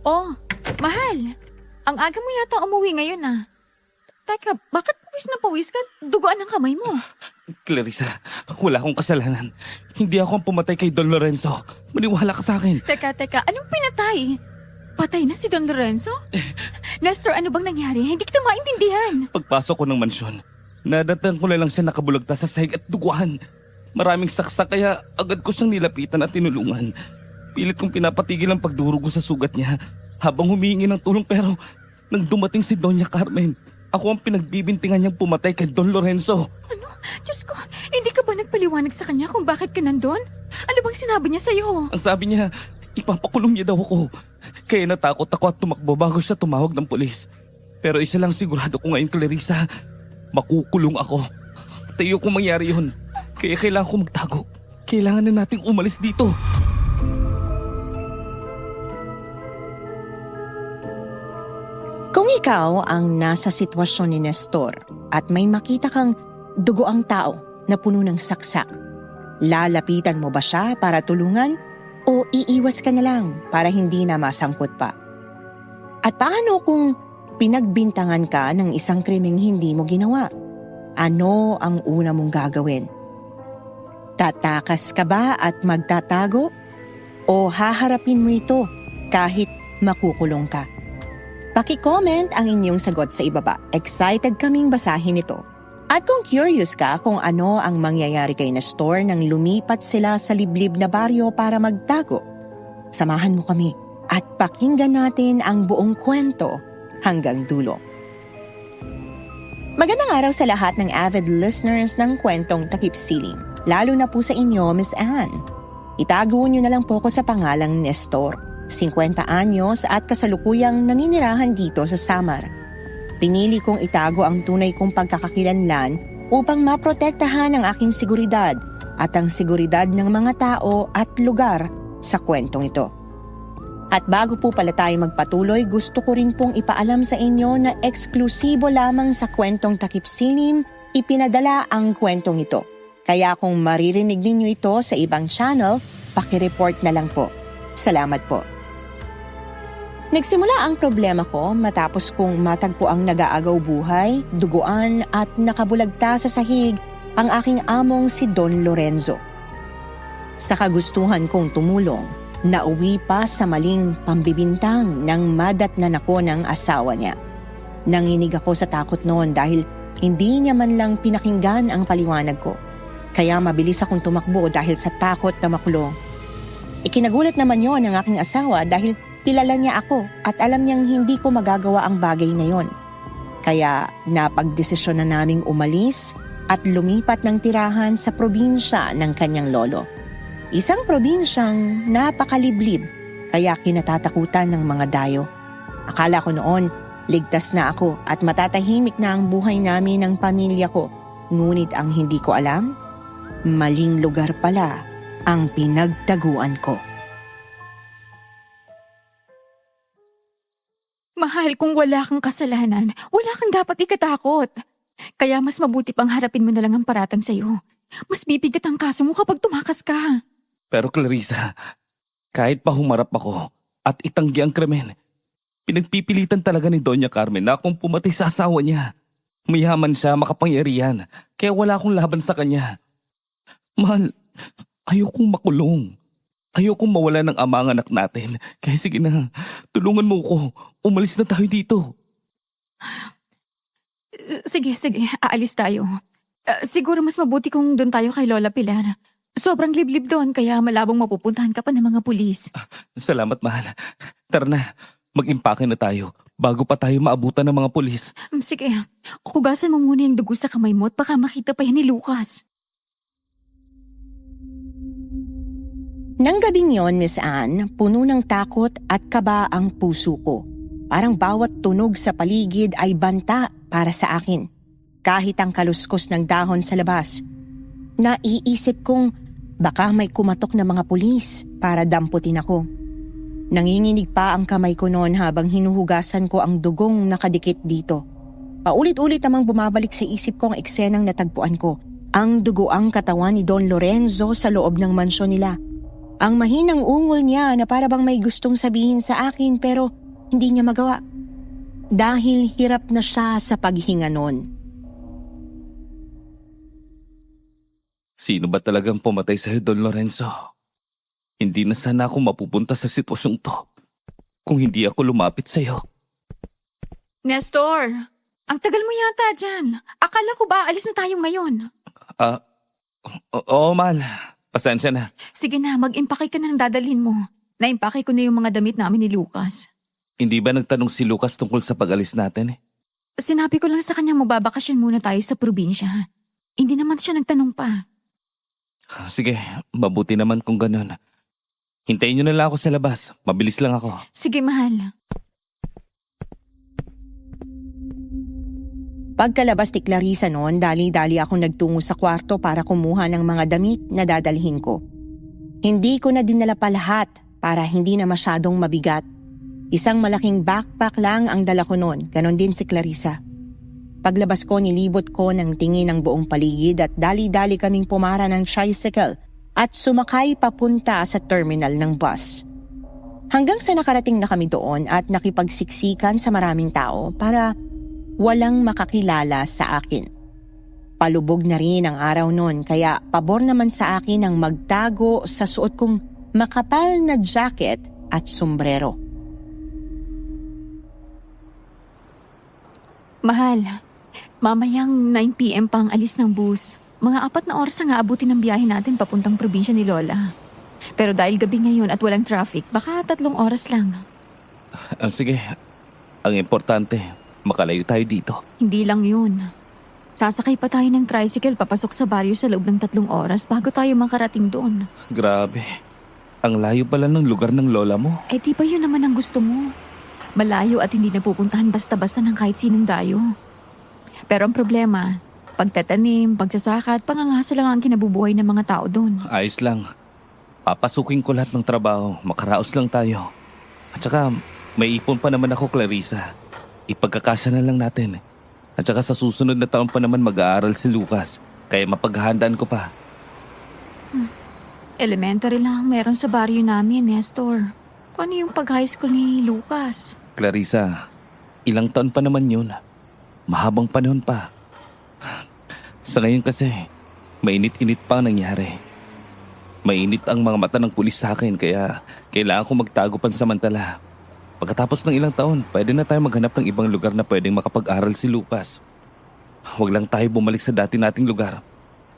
Oh, mahal. Ang aga mo yata umuwi ngayon ah. Teka, bakit pawis na pawis ka? Duguan ang kamay mo. Clarissa, wala akong kasalanan. Hindi ako ang pumatay kay Don Lorenzo. Maniwala ka sa akin. Teka, anong pinatay? Patay na si Don Lorenzo? Nestor, ano bang nangyari? Hindi kita maintindihan. Pagpasok ko ng mansyon, nadatan ko na lang siya nakabulagta sa sahig at duguan. Maraming saksak kaya agad ko siyang nilapitan at tinulungan. Pilit kong pinapatigil ang pagdurugo sa sugat niya habang humihingi ng tulong pero nang dumating si Doña Carmen, ako ang pinagbibintingan niyang pumatay kay Don Lorenzo. Ano? Diyos ko, hindi ka ba nagpaliwanag sa kanya kung bakit ka nandun? Ano bang sinabi niya sa'yo? Ang sabi niya, ipapakulong niya daw ako. Kaya natakot ako at tumakbo bago siya tumawag ng pulis. Pero isa lang sigurado ko ngayon, Clarissa, makukulong ako. At ayokong mangyari yun. Kaya kailangan ko magtago. Kailangan na nating umalis dito. Kung ikaw ang nasa sitwasyon ni Nestor at may makita kang dugoang tao na puno ng saksak, lalapitan mo ba siya para tulungan o iiwas ka na lang para hindi na masangkot pa? At paano kung pinagbintangan ka ng isang krimeng hindi mo ginawa? Ano ang una mong gagawin? Tatakas ka ba at magtatago? O haharapin mo ito kahit makukulong ka? Paki-comment ang inyong sagot sa ibaba. Excited kaming basahin ito. At kung curious ka kung ano ang mangyayari kay Nestor nang lumipat sila sa liblib na baryo para magtago, samahan mo kami at pakinggan natin ang buong kwento hanggang dulo. Magandang araw sa lahat ng avid listeners ng kwentong Takip Silim, lalo na po sa inyo, Miss Anne. Itago niyo na lang po ko sa pangalang Nestor. 50 anyos at kasalukuyang naninirahan dito sa Samar. Pinili kong itago ang tunay kong pagkakakilanlan upang maprotektahan ang aking seguridad at ang seguridad ng mga tao at lugar sa kwentong ito. At bago po pala tayo magpatuloy, gusto ko rin pong ipaalam sa inyo na eksklusibo lamang sa kwentong Takip Silim ipinadala ang kwentong ito. Kaya kung maririnig ninyo ito sa ibang channel, pakireport na lang po. Salamat po. Nagsimula ang problema ko matapos kong matagpo ang nag-aagaw buhay, duguan at nakabulagta sa sahig ang aking among si Don Lorenzo. Sa kagustuhan kong tumulong, nauwi pa sa maling pambibintang ng madatnan ako ng asawa niya. Nanginig ako sa takot noon dahil hindi niya man lang pinakinggan ang paliwanag ko. Kaya mabilis akong tumakbo dahil sa takot na makulong. Ikinagulat naman yon ng aking asawa dahil kilala niya ako at alam niyang hindi ko magagawa ang bagay na yon. Kaya napagdesisyon na naming umalis at lumipat ng tirahan sa probinsya ng kanyang lolo. Isang probinsyang napakaliblib kaya kinatatakutan ng mga dayo. Akala ko noon ligtas na ako at matatahimik na ang buhay namin ng pamilya ko. Ngunit ang hindi ko alam, maling lugar pala ang pinagtaguan ko. Mahal, kung wala kang kasalanan, wala kang dapat ikatakot. Kaya mas mabuti pang harapin mo na lang ang paratang sa'yo. Mas bibigat ang kaso mo kapag tumakas ka. Pero Clarissa, kahit pa humarap ako at itanggi ang krimen, pinagpipilitan talaga ni Doña Carmen na akong pumatay sa asawa niya. Mayaman siya, makapangyarihan, kaya wala akong laban sa kanya. Mahal, ayokong makulong. Ayokong mawala ng ama ang anak natin. Kaya sige na, tulungan mo ko. Umalis na tayo dito. Sige, aalis tayo. Siguro mas mabuti kung doon tayo kay Lola Pilar. Sobrang liblib doon kaya malabong mapupuntahan ka pa ng mga pulis. Salamat, mahal. Tara na, mag-impake na tayo bago pa tayo maabutan ng mga pulis. Sige, hugasan mo muna yung dugo sa kamay mo at baka makita pa yan ni Lucas. Nang gabing yon, Miss Anne, puno ng takot at kaba ang puso ko. Parang bawat tunog sa paligid ay banta para sa akin. Kahit ang kaluskos ng dahon sa labas. Naiisip kong baka may kumatok na mga pulis para damputin ako. Nanginginig pa ang kamay ko noon habang hinuhugasan ko ang dugong nakadikit dito. Paulit-ulit namang bumabalik sa isip ko ang eksenang natagpuan ko. Ang dugoang katawan ni Don Lorenzo sa loob ng mansyon nila. Ang mahinang ungol niya na para bang may gustong sabihin sa akin pero hindi niya magawa. Dahil hirap na siya sa paghinga nun. Sino ba talagang pumatay sa'yo, Don Lorenzo? Hindi na sana ako mapupunta sa sitwasyong to kung hindi ako lumapit sa'yo. Nestor, ang tagal mo yata dyan. Akala ko ba alis na tayo ngayon? Oo, mahal. Pasensya na. Sige na, mag-impake ka na ng dadalhin mo. Naimpake ko na yung mga damit namin ni Lucas. Hindi ba nagtanong si Lucas tungkol sa pag-alis natin? Sinabi ko lang sa kanya magbabakasyon muna tayo sa probinsya. Hindi naman siya nagtanong pa. Sige, mabuti naman kung ganun. Hintayin niyo na lang ako sa labas. Mabilis lang ako. Sige, mahal. Pagkalabas ni Clarissa noon, dali-dali akong nagtungo sa kwarto para kumuha ng mga damit na dadalhin ko. Hindi ko na dinala pa lahat para hindi na masyadong mabigat. Isang malaking backpack lang ang dala ko noon, ganon din si Clarissa. Paglabas ko, nilibot ko ng tingin ang buong paligid at dali-dali kaming pumara ng tricycle at sumakay papunta sa terminal ng bus. Hanggang sa nakarating na kami doon at nakipagsiksikan sa maraming tao para walang makakilala sa akin. Palubog na rin ang araw noon kaya pabor naman sa akin ang magtago sa suot kong makapal na jacket at sombrero. Mahal, mamayang 9 p.m. pa ang alis ng bus. Mga 4 na oras ang aabutin ng biyahe natin papuntang probinsya ni Lola. Pero dahil gabi ngayon at walang traffic, baka 3 oras lang. Sige, ang importante, makalayo tayo dito. Hindi lang yun. Sasakay pa tayo ng tricycle papasok sa baryo sa loob ng 3 oras bago tayo makarating doon. Grabe, ang layo pala ng lugar ng lola mo. Eh di ba yun naman ang gusto mo? Malayo at hindi napupuntahan basta-basta ng kahit sinong dayo. Pero ang problema, pagtatanim, pagsasaka at pangangaso lang ang kinabubuhay ng mga tao doon. Ayos lang. Papasukin ko lahat ng trabaho, makaraos lang tayo. At saka, may ipon pa naman ako, Clarissa. Ipagkakasya na lang natin. At saka sa susunod na taon pa naman mag-aaral si Lucas, kaya mapaghahandaan ko pa. Elementary lang meron sa baryo namin, Nestor. Paano yung pag-high school ni Lucas? Clarissa, ilang taon pa naman yun. Mahabang panahon pa. Sa ngayon kasi, mainit-init pa ang nangyari. Mainit ang mga mata ng pulis sa akin kaya kailangan ko magtago pansamantala. Pagkatapos ng ilang taon, pwede na tayo maghanap ng ibang lugar na pwedeng makapag-aral si Lucas. Huwag lang tayo bumalik sa dati nating lugar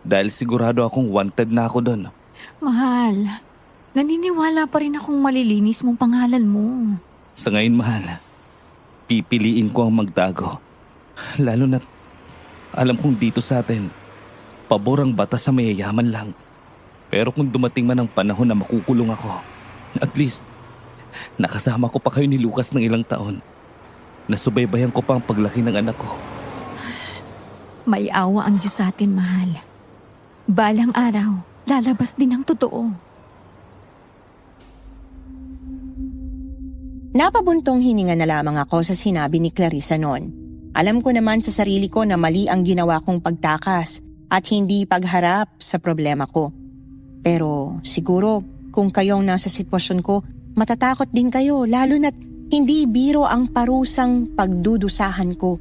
dahil sigurado akong wanted na ako doon. Mahal, naniniwala pa rin akong malilinis mong pangalan mo. Sa ngayon, mahal, pipiliin ko ang magtago. Lalo na alam kong dito sa atin, pabor ang batas sa mayayaman lang. Pero kung dumating man ang panahon na makukulong ako, at least, nakasama ko pa kayo ni Lucas ng ilang taon. Nasubaybayan ko pa ang paglaki ng anak ko. May awa ang Diyos sa atin, mahal. Balang araw, lalabas din ang totoo. Napabuntong hininga na lamang ako sa sinabi ni Clarissa noon. Alam ko naman sa sarili ko na mali ang ginawa kong pagtakas at hindi pagharap sa problema ko. Pero siguro kung kayong nasa sitwasyon ko, matatakot din kayo lalo na't hindi biro ang parusang pagdudusahan ko.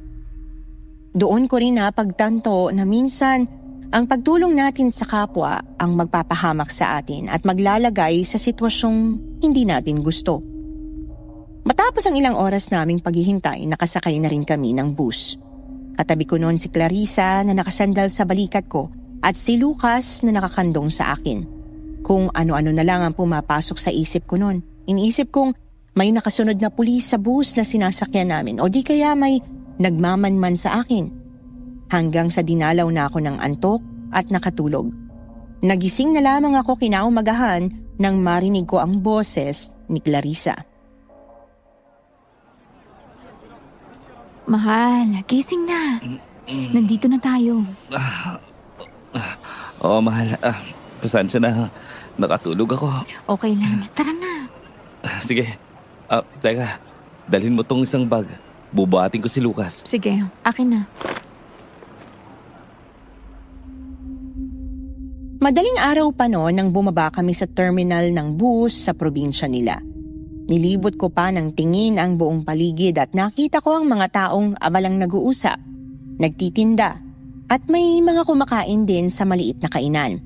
Doon ko rin napagtanto na minsan ang pagtulong natin sa kapwa ang magpapahamak sa atin at maglalagay sa sitwasyong hindi natin gusto. Matapos ang ilang oras naming paghihintay, nakasakay na rin kami ng bus. Katabi ko noon si Clarissa na nakasandal sa balikat ko at si Lucas na nakakandong sa akin. Kung ano-ano na lang ang pumapasok sa isip ko noon. Iniisip kong may nakasunod na pulis sa bus na sinasakyan namin o di kaya may nagmamanman sa akin. Hanggang sa dinalaw na ako ng antok at nakatulog. Nagising na lamang ako kinaumagahan nang marinig ko ang boses ni Clarissa. Mahal, gising na. Nandito na tayo. Oo, mahal. Pasensya na. Nakatulog ako. Okay lang. Tara na. Sige. Teka. Dalhin mo tong isang bag. Bubuhatin ko si Lucas. Sige, akin na. Madaling araw pa noon nang bumaba kami sa terminal ng bus sa probinsya nila. Nilibot ko pa ng tingin ang buong paligid at nakita ko ang mga taong abalang nag-uusap, nagtitinda, at may mga kumakain din sa maliit na kainan.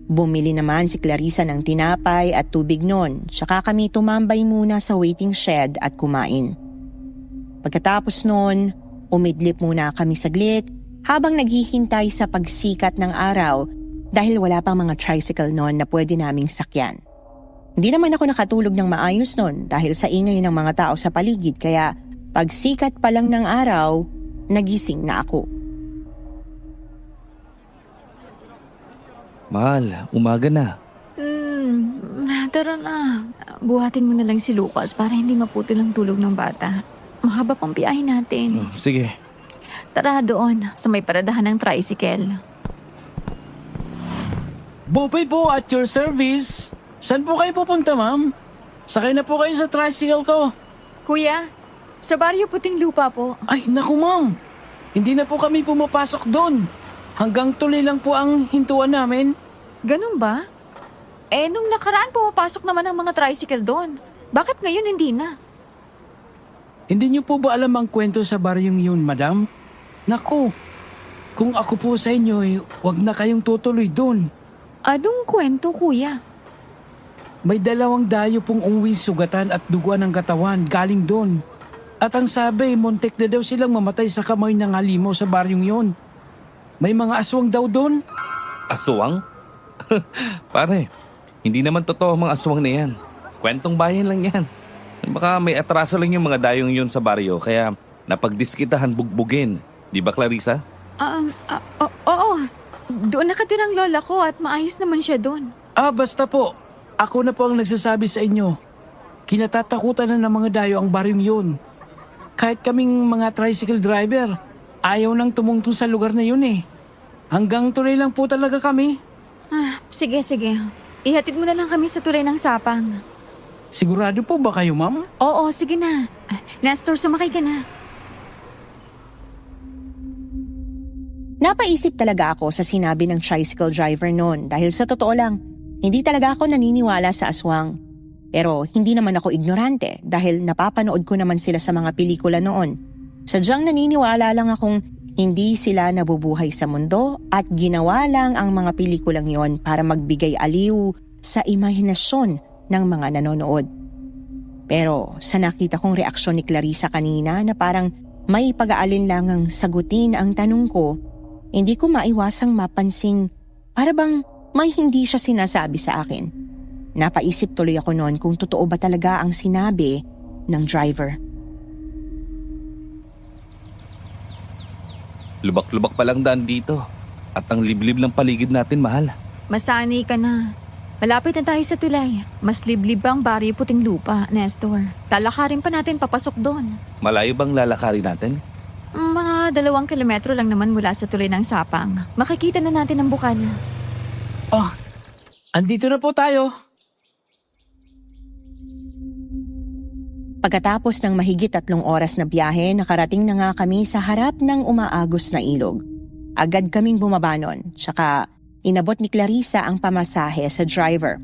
Bumili naman si Clarissa ng tinapay at tubig noon, tsaka kami tumambay muna sa waiting shed at kumain. Pagkatapos noon, umidlip muna kami saglit habang naghihintay sa pagsikat ng araw dahil wala pang mga tricycle noon na pwede naming sakyan. Hindi naman ako nakatulog ng maayos noon dahil sa ingay ng mga tao sa paligid kaya pagsikat pa lang ng araw, nagising na ako. Mahal, umaga na. Tara na. Buhatin mo na lang si Lucas para hindi maputol ang tulog ng bata. Mahaba pang biyahe natin. Sige. Tara doon, sa may paradahan ng tricycle. Bopay po at your service. Saan po kayo pupunta, ma'am? Sakay na po kayo sa tricycle ko. Kuya, sa Baryo Puting Lupa po. Ay, naku ma'am. Hindi na po kami pumapasok doon. Hanggang tuloy lang po ang hintuan namin. Ganun ba? Nung nakaraan pumapasok naman ang mga tricycle doon. Bakit ngayon hindi na? Hindi niyo po ba alam ang kwento sa baryong yun, madam? Naku, kung ako po sa inyo, wag na kayong tutuloy doon. Anong kwento, kuya? May 2 dayo pong umuwi sugatan at duguan ng katawan galing doon. At ang sabi, muntik na daw silang mamatay sa kamay ng halimaw sa baryong yon. May mga aswang daw doon. Aswang? Pare, hindi naman totoo ang mga aswang na yan. Kwentong bayan lang yan. Baka may atraso lang yung mga dayong yun sa baryo kaya napagdiskitahan bugbugin. Di ba, Clarissa? Oo. Doon nakatirang lola ko at maayos naman siya doon. Basta po. Ako na po ang nagsasabi sa inyo. Kinatatakutan na ng mga dayo ang baryong yun. Kahit kaming mga tricycle driver, ayaw nang tumungtong sa lugar na yun eh. Hanggang tuloy lang po talaga kami. Sige. Ihatid mo na lang kami sa tulay ng Sapang. Sigurado po ba kayo, ma'am? Oo, sige na. Nestor, sumakay ka na. Napaisip talaga ako sa sinabi ng tricycle driver noon dahil sa totoo lang, hindi talaga ako naniniwala sa aswang. Pero hindi naman ako ignorante dahil napapanood ko naman sila sa mga pelikula noon. Sadyang naniniwala lang akong hindi sila nabubuhay sa mundo at ginawa lang ang mga pelikulang yon para magbigay aliw sa imahinasyon ng mga nanonood. Pero sa nakita kong reaksyon ni Clarissa kanina na parang may pag-aalinlangang sagutin ang tanong ko, hindi ko maiwasang mapansing para bang may hindi siya sinasabi sa akin. Napaisip tuloy ako noon kung totoo ba talaga ang sinabi ng driver. Lubak-lubak pa lang daan dito. At ang liblib ng paligid natin, mahal. Masanay ka na. Malapit na tayo sa tulay. Mas liblib ang Baryo Puting Lupa, Nestor. Talakarin pa natin papasok doon. Malayo bang lalakarin natin? Mga 2 kilometro lang naman mula sa tulay ng Sapang. Makikita na natin ang bukana. Andito na po tayo. Pagkatapos ng mahigit 3 oras na biyahe, nakarating na nga kami sa harap ng umaagos na ilog. Agad kaming bumaba nun, tsaka inabot ni Clarissa ang pamasahe sa driver.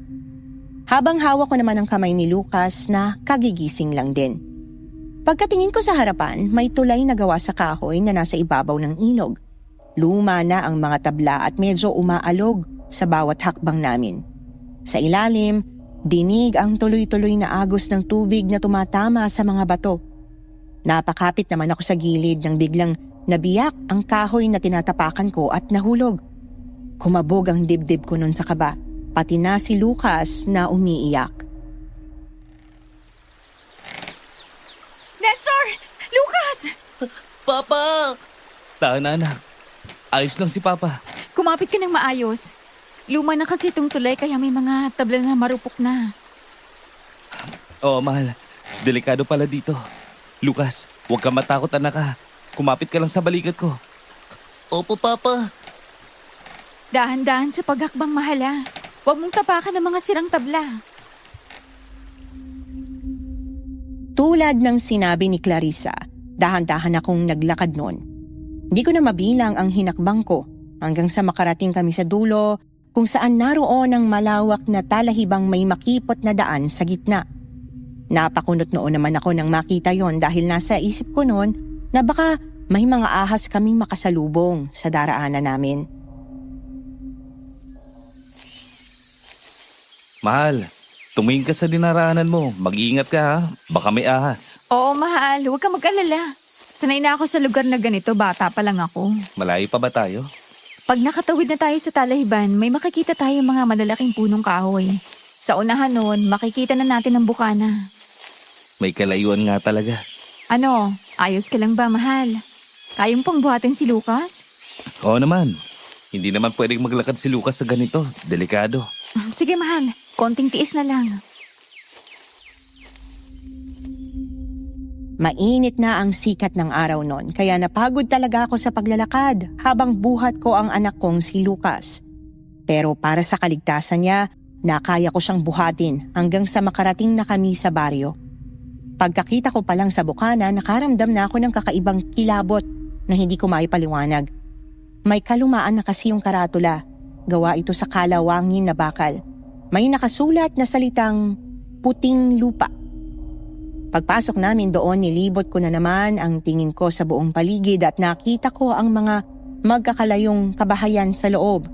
Habang hawak ko naman ang kamay ni Lucas na kagigising lang din. Pagkatingin ko sa harapan, may tulay na gawa sa kahoy na nasa ibabaw ng ilog. Luma na ang mga tabla at medyo umaalog sa bawat hakbang namin. Sa ilalim, dinig ang tuloy-tuloy na agos ng tubig na tumatama sa mga bato. Napakapit naman ako sa gilid nang biglang nabiyak ang kahoy na tinatapakan ko at nahulog. Kumabog ang dibdib ko nun sa kaba, pati na si Lucas na umiiyak. Nestor! Lucas! Papa! Tahan na, anak. Ayos lang si Papa. Kumapit ka ng maayos. Luma na kasi itong tulay kaya may mga tabla na marupok na. Oo, mahal. Delikado pala dito. Lucas, huwag ka matakot, anak ha. Kumapit ka lang sa balikat ko. Opo, Papa. Dahan-dahan sa paghakbang, mahala. Huwag mong tapakan ng mga sirang tabla. Tulad ng sinabi ni Clarissa, dahan-dahan akong naglakad noon. Hindi ko na mabilang ang hinakbang ko hanggang sa makarating kami sa dulo kung saan naroon ang malawak na talahibang may makipot na daan sa gitna. Napakunot noon naman ako nang makita yon dahil nasa isip ko noon na baka may mga ahas kaming makasalubong sa daraanan namin. Mahal, tumingin ka sa dinaraanan mo. Mag-iingat ka ha. Baka may ahas. Oo, mahal. Huwag ka mag-alala. Sanay na ako sa lugar na ganito. Bata pa lang ako. Malayo pa ba tayo? Pag nakatawid na tayo sa talahiban, may makikita tayo mga malalaking punong kahoy. Sa unahan noon, makikita na natin ang bukana. May kalayuan nga talaga. Ano, ayos ka lang ba, mahal? Kayong pang buhatin si Lucas? Oo naman. Hindi naman pwedeng maglakad si Lucas sa ganito. Delikado. Sige, mahal. Konting tiis na lang. Mainit na ang sikat ng araw noon kaya napagod talaga ako sa paglalakad habang buhat ko ang anak kong si Lucas. Pero para sa kaligtasan niya, nakaya ko siyang buhatin hanggang sa makarating na kami sa baryo. Pagkakita ko pa lang sa bukana, nakaramdam na ako ng kakaibang kilabot na hindi ko maipaliwanag. May kalumaan na kasi yung karatula. Gawa ito sa kalawangin na bakal. May nakasulat na salitang puting lupa. Pagpasok namin doon, nilibot ko na naman ang tingin ko sa buong paligid at nakita ko ang mga magkakalayong kabahayan sa loob.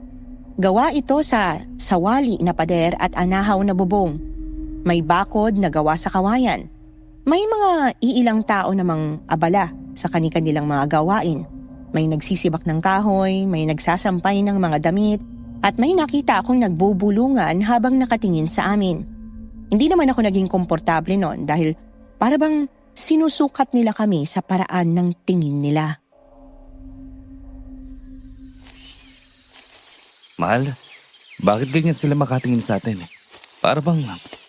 Gawa ito sa sawali na pader at anahaw na bubong. May bakod na gawa sa kawayan. May mga iilang tao namang abala sa kanilang mga gawain. May nagsisibak ng kahoy, may nagsasampay ng mga damit, at may nakita akong nagbubulungan habang nakatingin sa amin. Hindi naman ako naging komportable noon dahil para bang sinusukat nila kami sa paraan ng tingin nila. Mahal, bakit ganyan sila makatingin sa atin? Para bang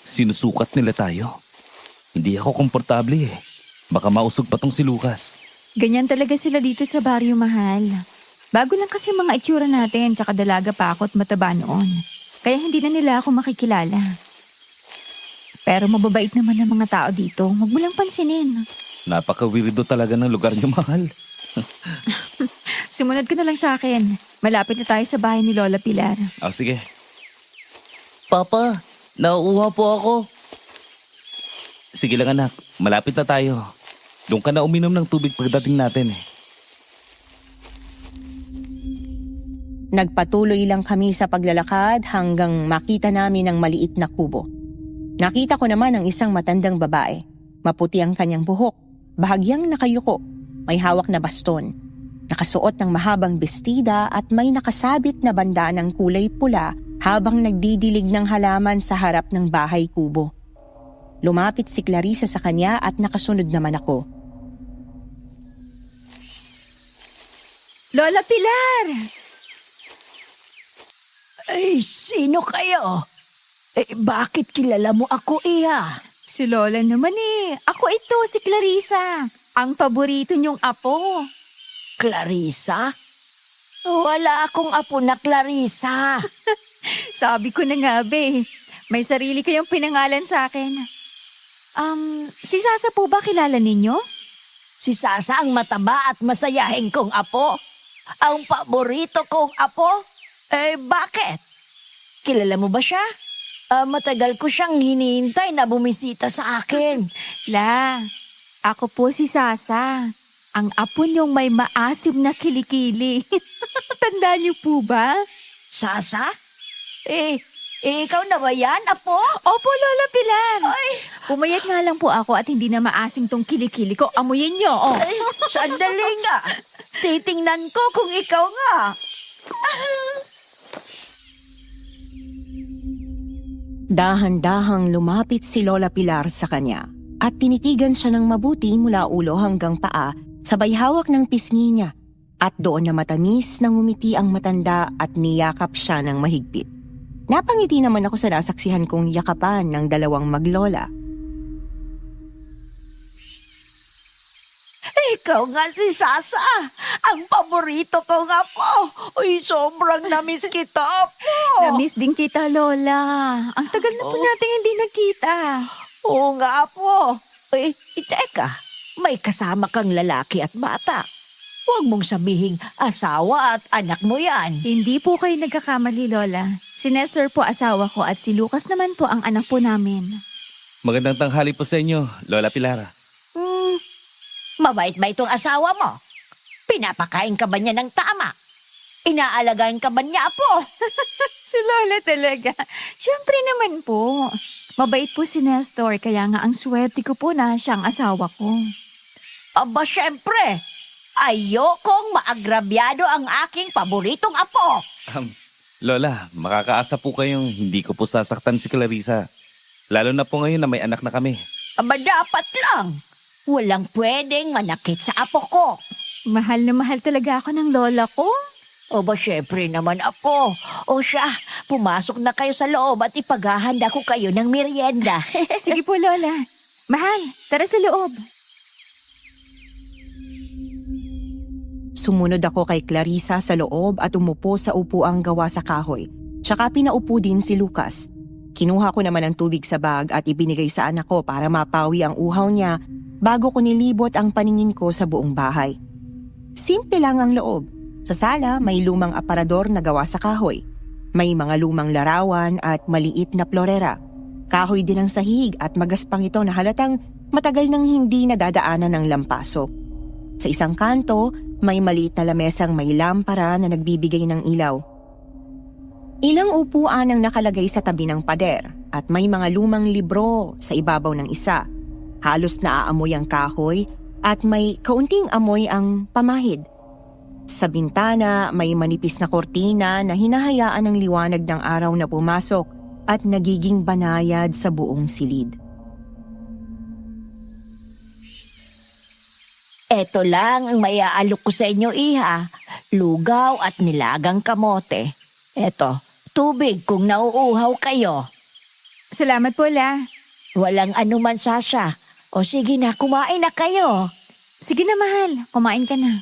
sinusukat nila tayo? Hindi ako komportable eh. Baka mausog pa tong si Lucas. Ganyan talaga sila dito sa baryo, mahal. Bago lang kasi mga itsura natin, tsaka dalaga pa ako at mataba noon. Kaya hindi na nila ako makikilala. Pero mababait naman ang mga tao dito. Huwag mo lang pansinin. Napaka-weirdo talaga ng lugar niyo, mahal. Sumunod ka na lang sa akin. Malapit na tayo sa bahay ni Lola Pilar. Sige. Papa, nauuha po ako. Sige lang anak, malapit na tayo. Doon ka na uminom ng tubig pagdating natin eh. Nagpatuloy lang kami sa paglalakad hanggang makita namin ang maliit na kubo. Nakita ko naman ang isang matandang babae. Maputi ang kanyang buhok, bahagyang nakayuko, may hawak na baston. Nakasuot ng mahabang bestida at may nakasabit na banda ng kulay pula habang nagdidilig ng halaman sa harap ng bahay kubo. Lumapit si Clarissa sa kanya at nakasunod naman ako. Lola Pilar! Ay, sino kayo? Bakit kilala mo ako, Iha? Si Lola naman eh. Ako ito, si Clarissa. Ang paborito niyong apo. Clarissa? Wala akong apo na Clarissa. Sabi ko na nga, be. May sarili kayong pinangalan sa akin. Si Sasa po ba kilala ninyo? Si Sasa ang mataba at masayahin kong apo. Ang paborito kong apo. Bakit? Kilala mo ba siya? Matagal ko siyang hinihintay na bumisita sa akin. La, ako po si Sasa. Ang apo niyong may maasim na kilikili. Tanda niyo po ba? Sasa? Ikaw na ba yan, apo? Opo, Lola Pilar. Ay, Pumayat nga lang po ako at hindi na maasim tong kilikili ko. Amuyin niyo, oh. sandali nga. Titingnan ko kung ikaw nga. Dahan-dahang lumapit si Lola Pilar sa kanya at tinitigan siya ng mabuti mula ulo hanggang paa, sabay hawak ng pisngi niya, at doon na matamis nang umiti ang matanda at niyakap siya ng mahigpit. Napangiti naman ako sa nasaksihan kong yakapan ng dalawang maglola. Ikaw nga si Sasa, ang paborito ko nga po. Uy, sobrang namiss kita, apo. Namiss din kita, Lola. Ang tagal na po nating hindi nagkita. Oo nga, apo. Teka, may kasama kang lalaki at bata. Huwag mong sabihing asawa at anak mo yan. Hindi po kayo nagkakamali, Lola. Si Nestor po asawa ko at si Lucas naman po ang anak po namin. Magandang tanghali po sa inyo, Lola Pilar. Mabait ba itong asawa mo? Pinapakain ka ba niya ng tama? Inaalagaan ka ba niya, apo? Si Lola talaga. Siyempre naman po. Mabait po si Nestor, kaya nga ang swerte ko po na siyang asawa ko. Aba, syempre. Ayokong maagrabyado ang aking paboritong apo. Lola, makakaasa po kayong hindi ko po sasaktan si Clarissa. Lalo na po ngayon na may anak na kami. Aba, dapat lang. Walang pwedeng manakit sa apo ko. Mahal na mahal talaga ako ng lola ko. Aba, syempre naman, apo. O siya, pumasok na kayo sa loob at ipaghahanda ko kayo ng merienda. Sige po, Lola. Mahal, tara sa loob. Sumunod ako kay Clarissa sa loob at umupo sa upuang gawa sa kahoy. Tsaka pinaupo din si Lucas. Kinuha ko naman ang tubig sa bag at ibinigay sa anak ko para mapawi ang uhaw niya bago ko nilibot ang paningin ko sa buong bahay. Simple lang ang loob. Sa sala may lumang aparador na gawa sa kahoy. May mga lumang larawan at maliit na florera. Kahoy din ang sahig at magaspang ito na halatang matagal nang hindi nadadaanan ng lampaso. Sa isang kanto, may maliit na lamesang may lampara na nagbibigay ng ilaw. Ilang upuan ang nakalagay sa tabi ng pader at may mga lumang libro sa ibabaw ng isa. Halos naaamoy ang kahoy at may kaunting amoy ang pamahid. Sa bintana may manipis na kortina na hinahayaan ng liwanag ng araw na pumasok at nagiging banayad sa buong silid. Eto lang ang may aalok ko sa inyo, iha. Lugaw at nilagang kamote. Eto, tubig kung nauuhaw kayo. Salamat po, La. Walang anuman, Sasha. O sige na, kumain na kayo. Sige na, mahal. Kumain ka na.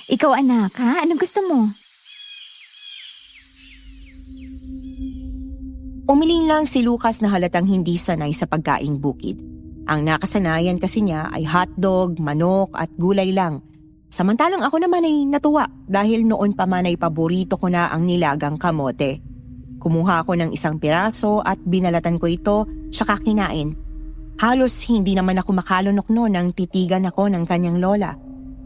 Ikaw, anak, ha? Anong gusto mo? Umiling lang si Lucas na halatang hindi sanay sa pagkaing bukid. Ang nakasanayan kasi niya ay hotdog, manok at gulay lang. Samantalang ako naman ay natuwa dahil noon pa man ay paborito ko na ang nilagang kamote. Kumuha ako ng isang piraso at binalatan ko ito saka kinain. Halos hindi naman ako makalunok noon nang titigan ako ng kanyang lola.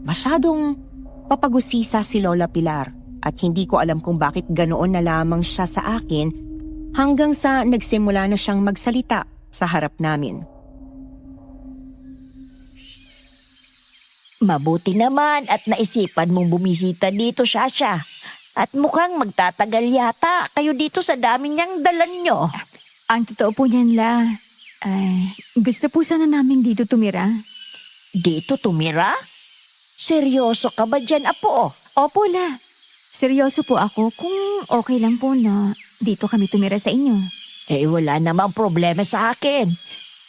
Masyadong papagusisa si Lola Pilar at hindi ko alam kung bakit ganoon na lamang siya sa akin hanggang sa nagsimula na siyang magsalita sa harap namin. Mabuti naman at naisipan mong bumisita dito, Sasha. At mukhang magtatagal yata kayo dito sa dami niyang dala ninyo. Ang totoo po niyan, La. Gusto po sana namin dito tumira. Dito tumira? Seryoso ka ba dyan, apo? Opo, La. Seryoso po ako kung okay lang po na dito kami tumira sa inyo. Wala namang problema sa akin.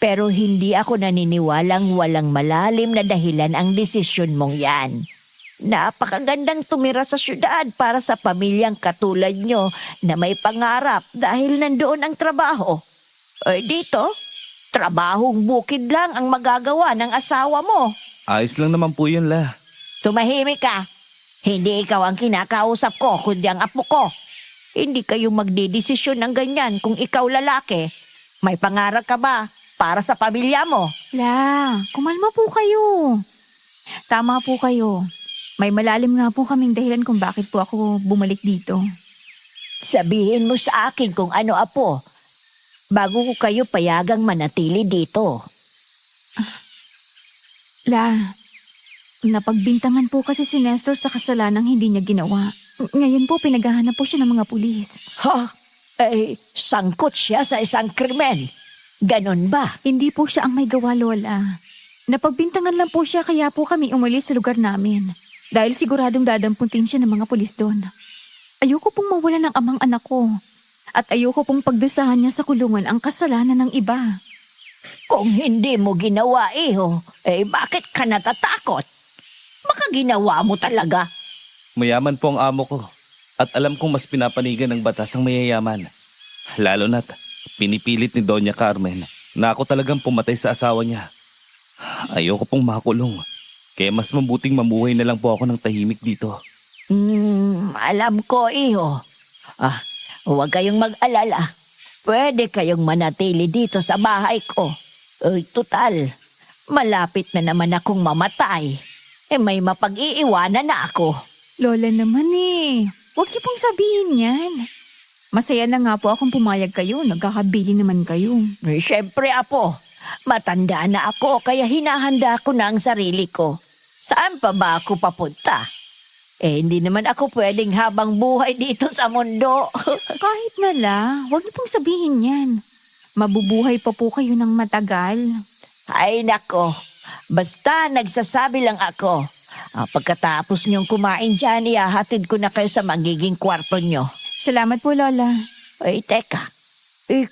Pero hindi ako naniniwalang walang malalim na dahilan ang desisyon mong yan. Napakagandang tumira sa syudad para sa pamilyang katulad nyo na may pangarap dahil nandoon ang trabaho. Dito, trabahong bukid lang ang magagawa ng asawa mo. Ayos lang naman po yun, La. Tumahimik ka. Hindi ikaw ang kinakausap ko, kundi ang apo ko. Hindi kayo magdidesisyon ng ganyan kung ikaw lalaki. May pangarap ka ba para sa pamilya mo? La, kumalma po kayo. Tama po kayo. May malalim nga po kaming dahilan kung bakit po ako bumalik dito. Sabihin mo sa akin kung ano, apo, bago ko kayo payagang manatili dito. La, napagbintangan po kasi si Nestor sa kasalanang hindi niya ginawa. Ngayon po pinaghahanap po siya ng mga pulis. Sangkot siya sa isang krimen. Ganon ba? Hindi po siya ang may gawa, Lola. Napagbintangan lang po siya kaya po kami umalis sa lugar namin. Dahil siguradong dadamputin siya ng mga pulis doon. Ayoko pong mawala ng amang anak ko. At ayoko pong pagdusahan niya sa kulungan ang kasalanan ng iba. Kung hindi mo ginawa, iho, bakit ka natatakot? Baka ginawa mo talaga. Mayaman po ang amo ko. At alam kong mas pinapanigan ng batas ang mayayaman. Lalo na't pinipilit ni Doña Carmen na ako talagang pumatay sa asawa niya. Ayoko pong makulong. Kaya mas mabuting mamuhay na lang po ako ng tahimik dito. Alam ko, iho. Huwag kayong mag-alala. Pwede kayong manatili dito sa bahay ko. Total, malapit na naman akong mamatay. May mapag-iiwanan na ako. Lola naman eh. Huwag niyo pong sabihin yan. Masaya na nga po akong pumayag kayo. Nagkakabili naman kayo. Siyempre, apo. Matanda na ako kaya hinahanda ko na ang sarili ko. Saan pa ba ako papunta? Hindi naman ako pwedeng habang buhay dito sa mundo. Kahit na la, huwag niyo pong sabihin yan. Mabubuhay pa po kayo ng matagal. Ay nako, basta nagsasabi lang ako. Pagkatapos niyong kumain dyan, ihahatid ko na kayo sa magiging kwarto niyo. Salamat po, Lola. Ay, teka.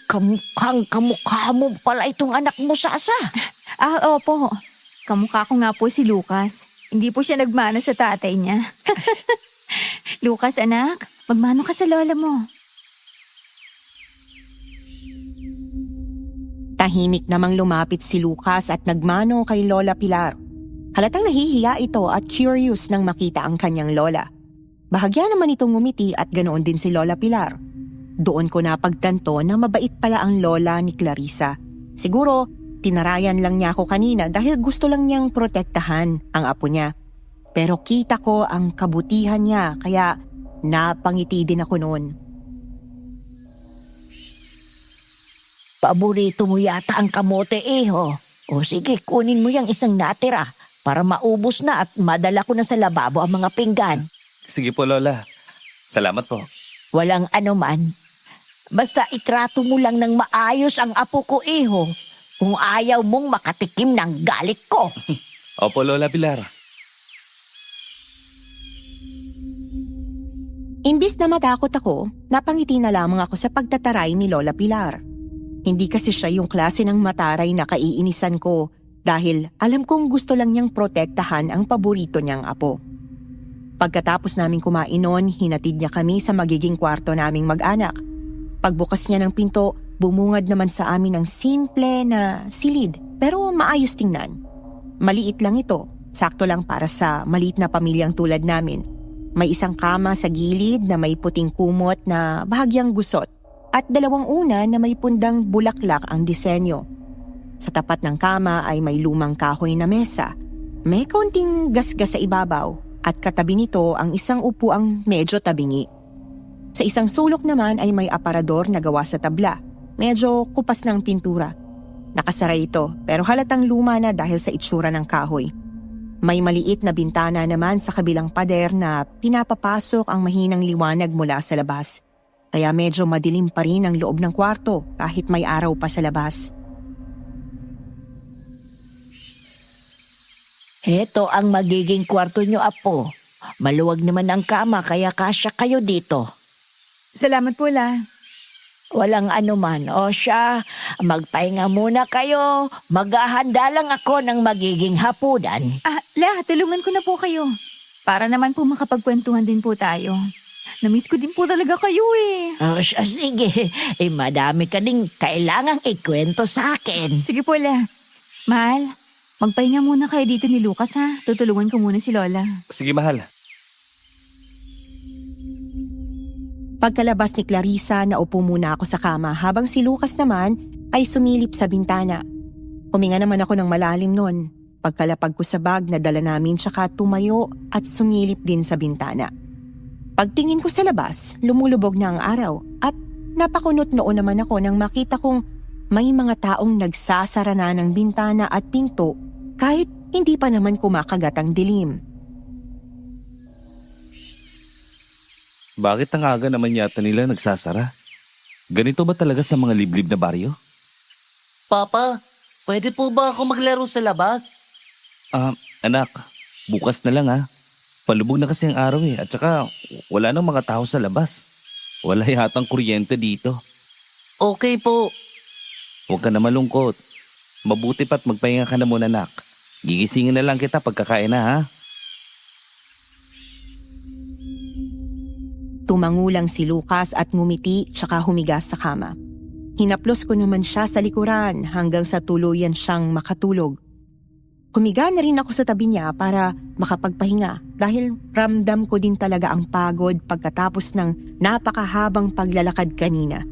Kamukha mo pala itong anak mo, Sasa. Opo. Kamukha ko nga po si Lucas. Hindi po siya nagmana sa tatay niya. Lucas, anak, magmano ka sa lola mo. Tahimik namang lumapit si Lucas at nagmano kay Lola Pilar. Halatang nahihiya ito at curious nang makita ang kanyang lola. Bahagya naman itong ngumiti at ganoon din si Lola Pilar. Doon ko napagtanto na mabait pala ang lola ni Clarissa. Siguro, tinarayan lang niya ako kanina dahil gusto lang niyang protektahan ang apo niya. Pero kita ko ang kabutihan niya kaya napangiti din ako noon. Paborito mo yata ang kamote, iho. O sige, kunin mo yung isang natira para maubos na at madala ko na sa lababo ang mga pinggan. Sige po, Lola. Salamat po. Walang anuman. Basta itrato mo lang ng maayos ang apo ko, iho. Kung ayaw mong makatikim ng galit ko. Opo, Lola Pilar. Imbis na matakot ako, napangiti na lamang ako sa pagtataray ni Lola Pilar. Hindi kasi siya yung klase ng mataray na kaiinisan ko dahil alam kong gusto lang niyang protektahan ang paborito niyang apo. Pagkatapos naming kumain noon, hinatid niya kami sa magiging kwarto naming mag-anak. Pagbukas niya ng pinto, bumungad naman sa amin ang simple na silid pero maayos tingnan. Maliit lang ito, sakto lang para sa maliit na pamilyang tulad namin. May isang kama sa gilid na may puting kumot na bahagyang gusot at dalawang una na may pundang bulaklak ang disenyo. Sa tapat ng kama ay may lumang kahoy na mesa. May kaunting gasgas sa ibabaw at katabi nito ang isang upuang medyo tabingi. Sa isang sulok naman ay may aparador na gawa sa tabla. Medyo kupas ng pintura. Nakasara ito pero halatang luma na dahil sa itsura ng kahoy. May maliit na bintana naman sa kabilang pader na pinapapasok ang mahinang liwanag mula sa labas. Kaya medyo madilim pa rin ang loob ng kwarto kahit may araw pa sa labas. Heto ang magiging kwarto nyo, apo. Maluwag naman ang kama kaya kasya kayo dito. Salamat po, La. Walang anuman. O siya, magpahinga muna kayo. Maghahanda lang ako ng magiging hapunan. La, tulungan ko na po kayo. Para naman po makapagkwentuhan din po tayo. Namiss ko din po talaga kayo eh. O siya, sige. Madami ka ding kailangang ikwento sa akin. Sige po, La. Mahal, magpahinga muna kayo dito ni Lucas ha. Tutulungan ko muna si Lola. Sige, mahal. Pagkalabas ni Clarissa, naupo muna ako sa kama habang si Lucas naman ay sumilip sa bintana. Huminga naman ako ng malalim noon. Pagkalapag ko sa bag na dala namin tsaka tumayo at sumilip din sa bintana. Pagtingin ko sa labas, lumulubog na ang araw at napakunot noon naman ako nang makita kong may mga taong nagsasara na ng bintana at pinto kahit hindi pa naman kumakagat ang dilim. Bakit ang aga naman yata nila nagsasara? Ganito ba talaga sa mga liblib na baryo? Papa, pwede po ba ako maglaro sa labas? Anak, bukas na lang ha. Palubog na kasi ang araw eh. At saka wala nang mga tao sa labas. Wala yatang kuryente dito. Okay po. Huwag ka na malungkot. Mabuti pa't magpahinga ka na muna, anak. Gigisingin na lang kita pagkakain na ha. Tumangulang si Lucas at ngumiti tsaka humigas sa kama. Hinaplos ko naman siya sa likuran hanggang sa tuluyan siyang makatulog. Humiga na rin ako sa tabi niya para makapagpahinga dahil ramdam ko din talaga ang pagod pagkatapos ng napakahabang paglalakad kanina.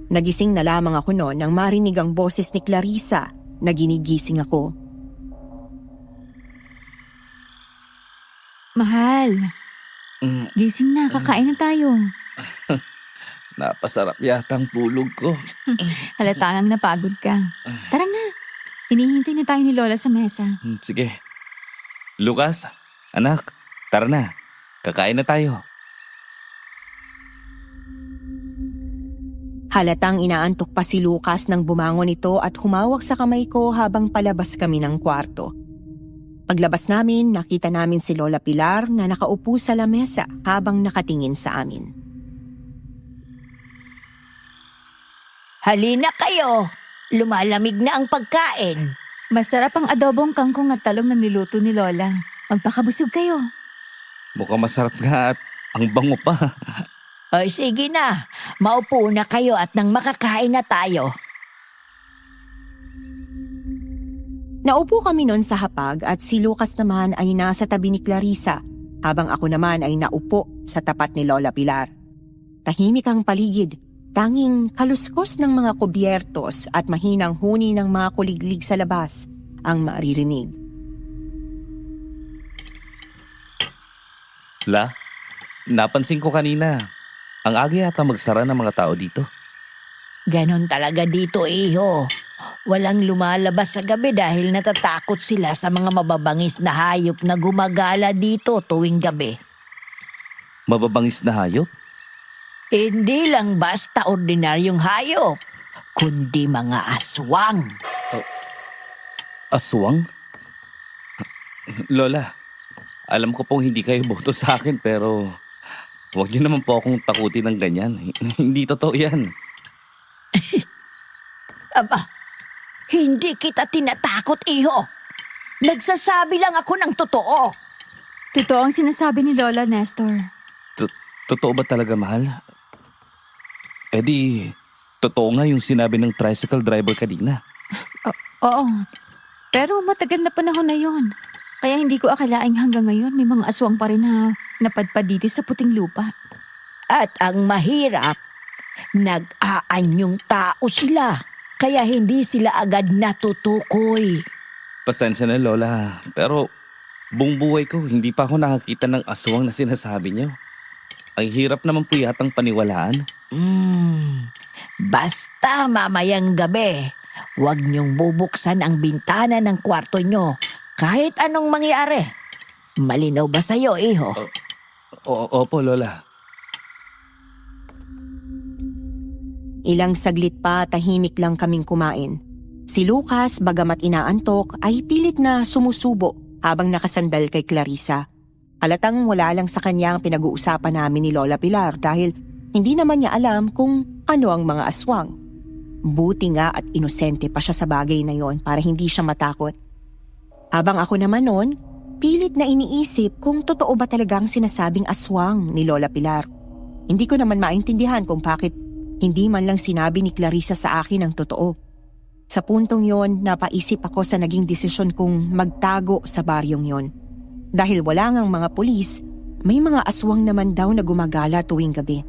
Nagising na lamang ako noon nang marinig ang boses ni Clarissa na ginigising ako. Mahal, Mm, gising na, kakain na tayo. napasarap yata ang tulog ko. Halata ngang napagod ka. Tara na, hinihintay na tayo ni Lola sa mesa. Sige. Lucas, anak, tara na. Kakain na tayo. Halatang inaantok pa si Lucas nang bumangon ito at humawak sa kamay ko habang palabas kami ng kwarto. Paglabas namin, nakita namin si Lola Pilar na nakaupo sa lamesa habang nakatingin sa amin. Halina kayo! Lumalamig na ang pagkain. Masarap ang adobong kangkong at talong na niluto ni Lola. Magpakabusog kayo. Mukhang masarap nga at ang bango pa. O sige na, maupo na kayo at nang makakain na tayo. Naupo kami noon sa hapag at si Lucas naman ay nasa tabi ni Clarissa habang ako naman ay naupo sa tapat ni Lola Pilar. Tahimik ang paligid, tanging kaluskos ng mga kubyertos at mahinang huni ng mga kuliglig sa labas ang maririnig. La, napansin ko kanina. Ang aga yata magsara ng mga tao dito. Ganon talaga dito, iho. Walang lumalabas sa gabi dahil natatakot sila sa mga mababangis na hayop na gumagala dito tuwing gabi. Mababangis na hayop? Hindi lang basta ordinaryong hayop, kundi mga aswang. Aswang? Lola, alam ko pong hindi kayo boto sa akin pero huwag niyo naman po akong takutin ng ganyan. Hindi totoo yan. Aba, hindi kita tinatakot, iho. Nagsasabi lang ako ng totoo. Totoo ang sinasabi ni Lola, Nestor. Totoo ba talaga, mahal? Eh di, totoo nga yung sinabi ng tricycle driver kanina. Oo, pero matagal na panahon na yon. Kaya hindi ko akalaing hanggang ngayon may mga aswang pa rin na napadpad dito sa puting lupa. At ang mahirap, nag-aanyong tao sila. Kaya hindi sila agad natutukoy. Pasensya na, Lola. Pero buong buhay ko, hindi pa ako nakakita ng aswang na sinasabi niyo. Ang hirap naman po yatang paniwalaan. Basta mamayang gabi, huwag niyong bubuksan ang bintana ng kwarto niyo kahit anong mangyari. Malinaw ba sa'yo, iho? Opo, Lola. Ilang saglit pa tahimik lang kaming kumain. Si Lucas, bagamat inaantok, ay pilit na sumusubo habang nakasandal kay Clarissa. Halatang wala lang sa kanya ang pinag-uusapan namin ni Lola Pilar dahil hindi naman niya alam kung ano ang mga aswang. Buti nga at inosente pa siya sa bagay na yon para hindi siya matakot. Habang ako naman noon, pilit na iniisip kung totoo ba talaga ang sinasabing aswang ni Lola Pilar. Hindi ko naman maintindihan kung bakit hindi man lang sinabi ni Clarissa sa akin ang totoo. Sa puntong yon, napaisip ako sa naging desisyon kong magtago sa baryong yon. Dahil wala ngang mga pulis, may mga aswang naman daw na gumagala tuwing gabi.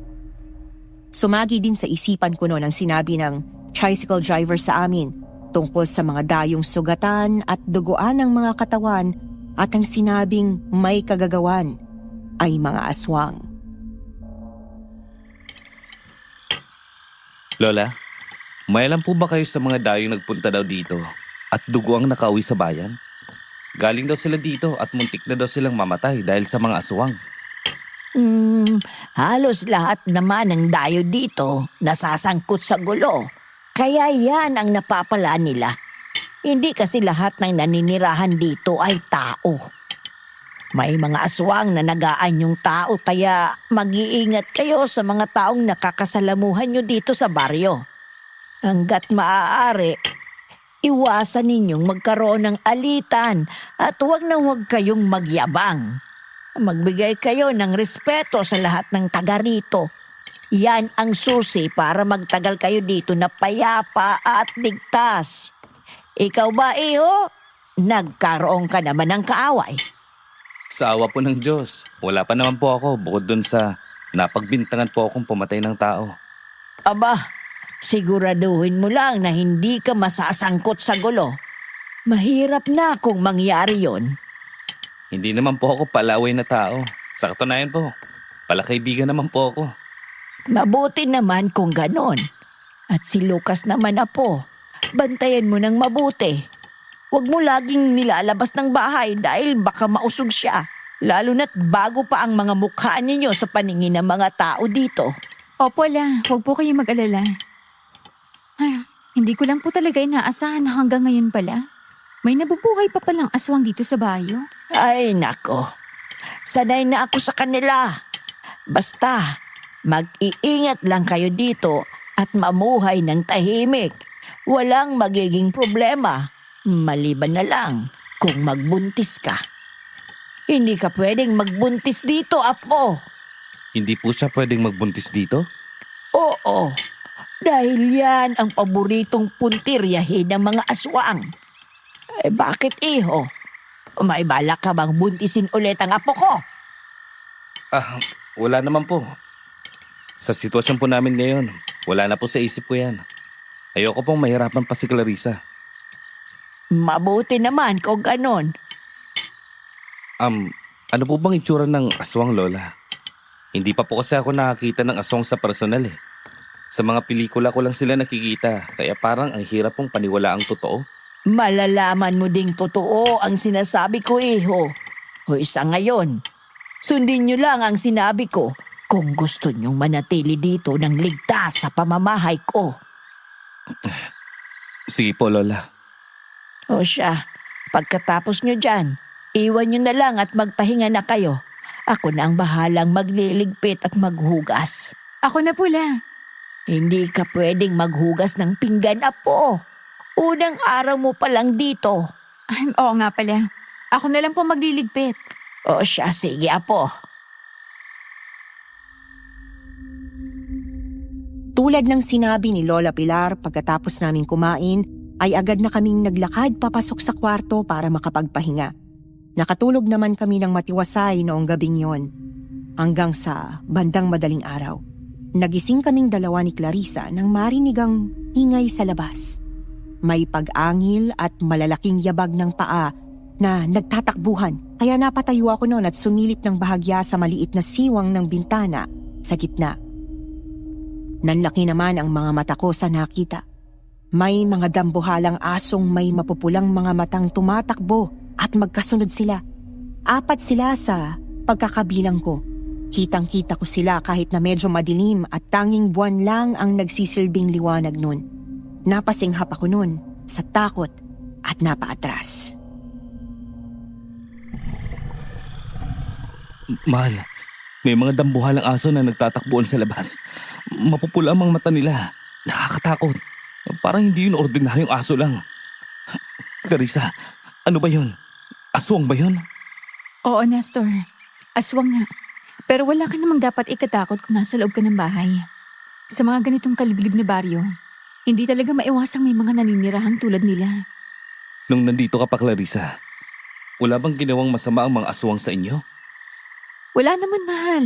Sumagi din sa isipan ko noon ang sinabi ng tricycle driver sa amin tungkol sa mga dayong sugatan at duguan ng mga katawan at ang sinabing may kagagawan ay mga aswang. Lola, may alam po ba kayo sa mga dayong nagpunta daw dito at duguang nakauwi sa bayan? Galing daw sila dito at muntik na daw silang mamatay dahil sa mga aswang. Halos lahat naman ng dayo dito nasasangkot sa gulo. Kaya yan ang napapala nila. Hindi kasi lahat ng naninirahan dito ay tao. May mga aswang na nagaan yung tao kaya mag-iingat kayo sa mga taong nakakasalamuhan nyo dito sa baryo. Hanggat maaari, iwasan ninyong magkaroon ng alitan at huwag na huwag kayong magyabang. Magbigay kayo ng respeto sa lahat ng taga rito. Yan ang susi para magtagal kayo dito na payapa at ligtas. Ikaw ba, iho? nagkaroon ka naman ng kaaway. Sa awa po ng Diyos, wala pa naman po ako bukod dun sa napagbintangan po akong pumatay ng tao. Aba, siguraduhin mo lang na hindi ka masasangkot sa gulo. Mahirap na kung mangyari yon. Hindi naman po ako palaway na tao. Sa katunayan po, palakaibigan naman po ako. Mabuti naman kung ganon. At si Lucas naman, apo, bantayan mo ng mabuti. Huwag mo laging nilalabas ng bahay dahil baka mausog siya. Lalo na't bago pa ang mga mukha ninyo sa paningin ng mga tao dito. Opo la, huwag po kayong mag-alala. Ay, hindi ko lang po talaga inaasahan na hanggang ngayon pala. May nabubuhay pa palang aswang dito sa bayo. Ay, nako. Sanay na ako sa kanila. Basta, mag-iingat lang kayo dito at mamuhay ng tahimik. Walang magiging problema. Maliban na lang kung magbuntis ka. Hindi ka pwedeng magbuntis dito, apo. Hindi po siya pwedeng magbuntis dito? Oo, dahil yan ang paboritong puntiryahin ng mga aswang. Eh bakit, iho? May balak ka bang buntisin ulit ang apo ko? Wala naman po. Sa sitwasyon po namin ngayon, wala na po sa isip ko yan. Ayoko pong mahirapan pa si Clarissa. Mabuti naman kung ganon. Ano po bang itsura ng aswang, Lola? Hindi pa po kasi ako nakakita ng aswang sa personal eh. Sa mga pelikula ko lang sila nakikita, kaya parang ang hirap pong paniwala ang totoo. Malalaman mo ding totoo ang sinasabi ko, iho. O isa ngayon, sundin nyo lang ang sinabi ko kung gusto nyong manatili dito ng ligtas sa pamamahay ko. Sige po, Lola. O siya, pagkatapos nyo dyan, iwan nyo na lang at magpahinga na kayo. Ako na ang bahalang magliligpit at maghugas. Ako na po la. Hindi ka pwedeng maghugas ng pinggan, apo. Unang araw mo pa lang dito. Ay, oo nga pala. Ako na lang po magliligpit. O siya, sige, apo. Tulad ng sinabi ni Lola Pilar pagkatapos naming kumain, ay agad na kaming naglakad papasok sa kwarto para makapagpahinga. Nakatulog naman kami ng matiwasay noong gabing yon. Hanggang sa bandang madaling araw, nagising kaming dalawa ni Clarissa nang marinig ang ingay sa labas. May pag-angil at malalaking yabag ng paa na nagtatakbuhan, kaya napatayo ako noon at sumilip ng bahagya sa maliit na siwang ng bintana sa gitna. Nanlaki naman ang mga mata ko sa nakita. May mga dambuhalang asong may mapupulang mga matang tumatakbo at magkasunod sila. 4 sila sa pagkakabilang ko. Kitang-kita ko sila kahit na medyo madilim at tanging buwan lang ang nagsisilbing liwanag nun. Napasinghap ako nun sa takot at napaatras. Mahal, may mga dambuhalang aso na nagtatakbuhan sa labas. Mapupula ang mga mata nila. Nakakatakot. Parang hindi yun ordinaryong aso lang. Clarissa, ano ba yun? Aswang ba yun? Oo, Nestor. Aswang nga. Pero wala ka namang dapat ikatakot kung nasa loob ka ng bahay. Sa mga ganitong kaliblib na baryo, hindi talaga maiwasang may mga naninirahang tulad nila. Nung nandito ka pa, Clarissa, wala bang ginawang masama ang mga aswang sa inyo? Wala naman, mahal.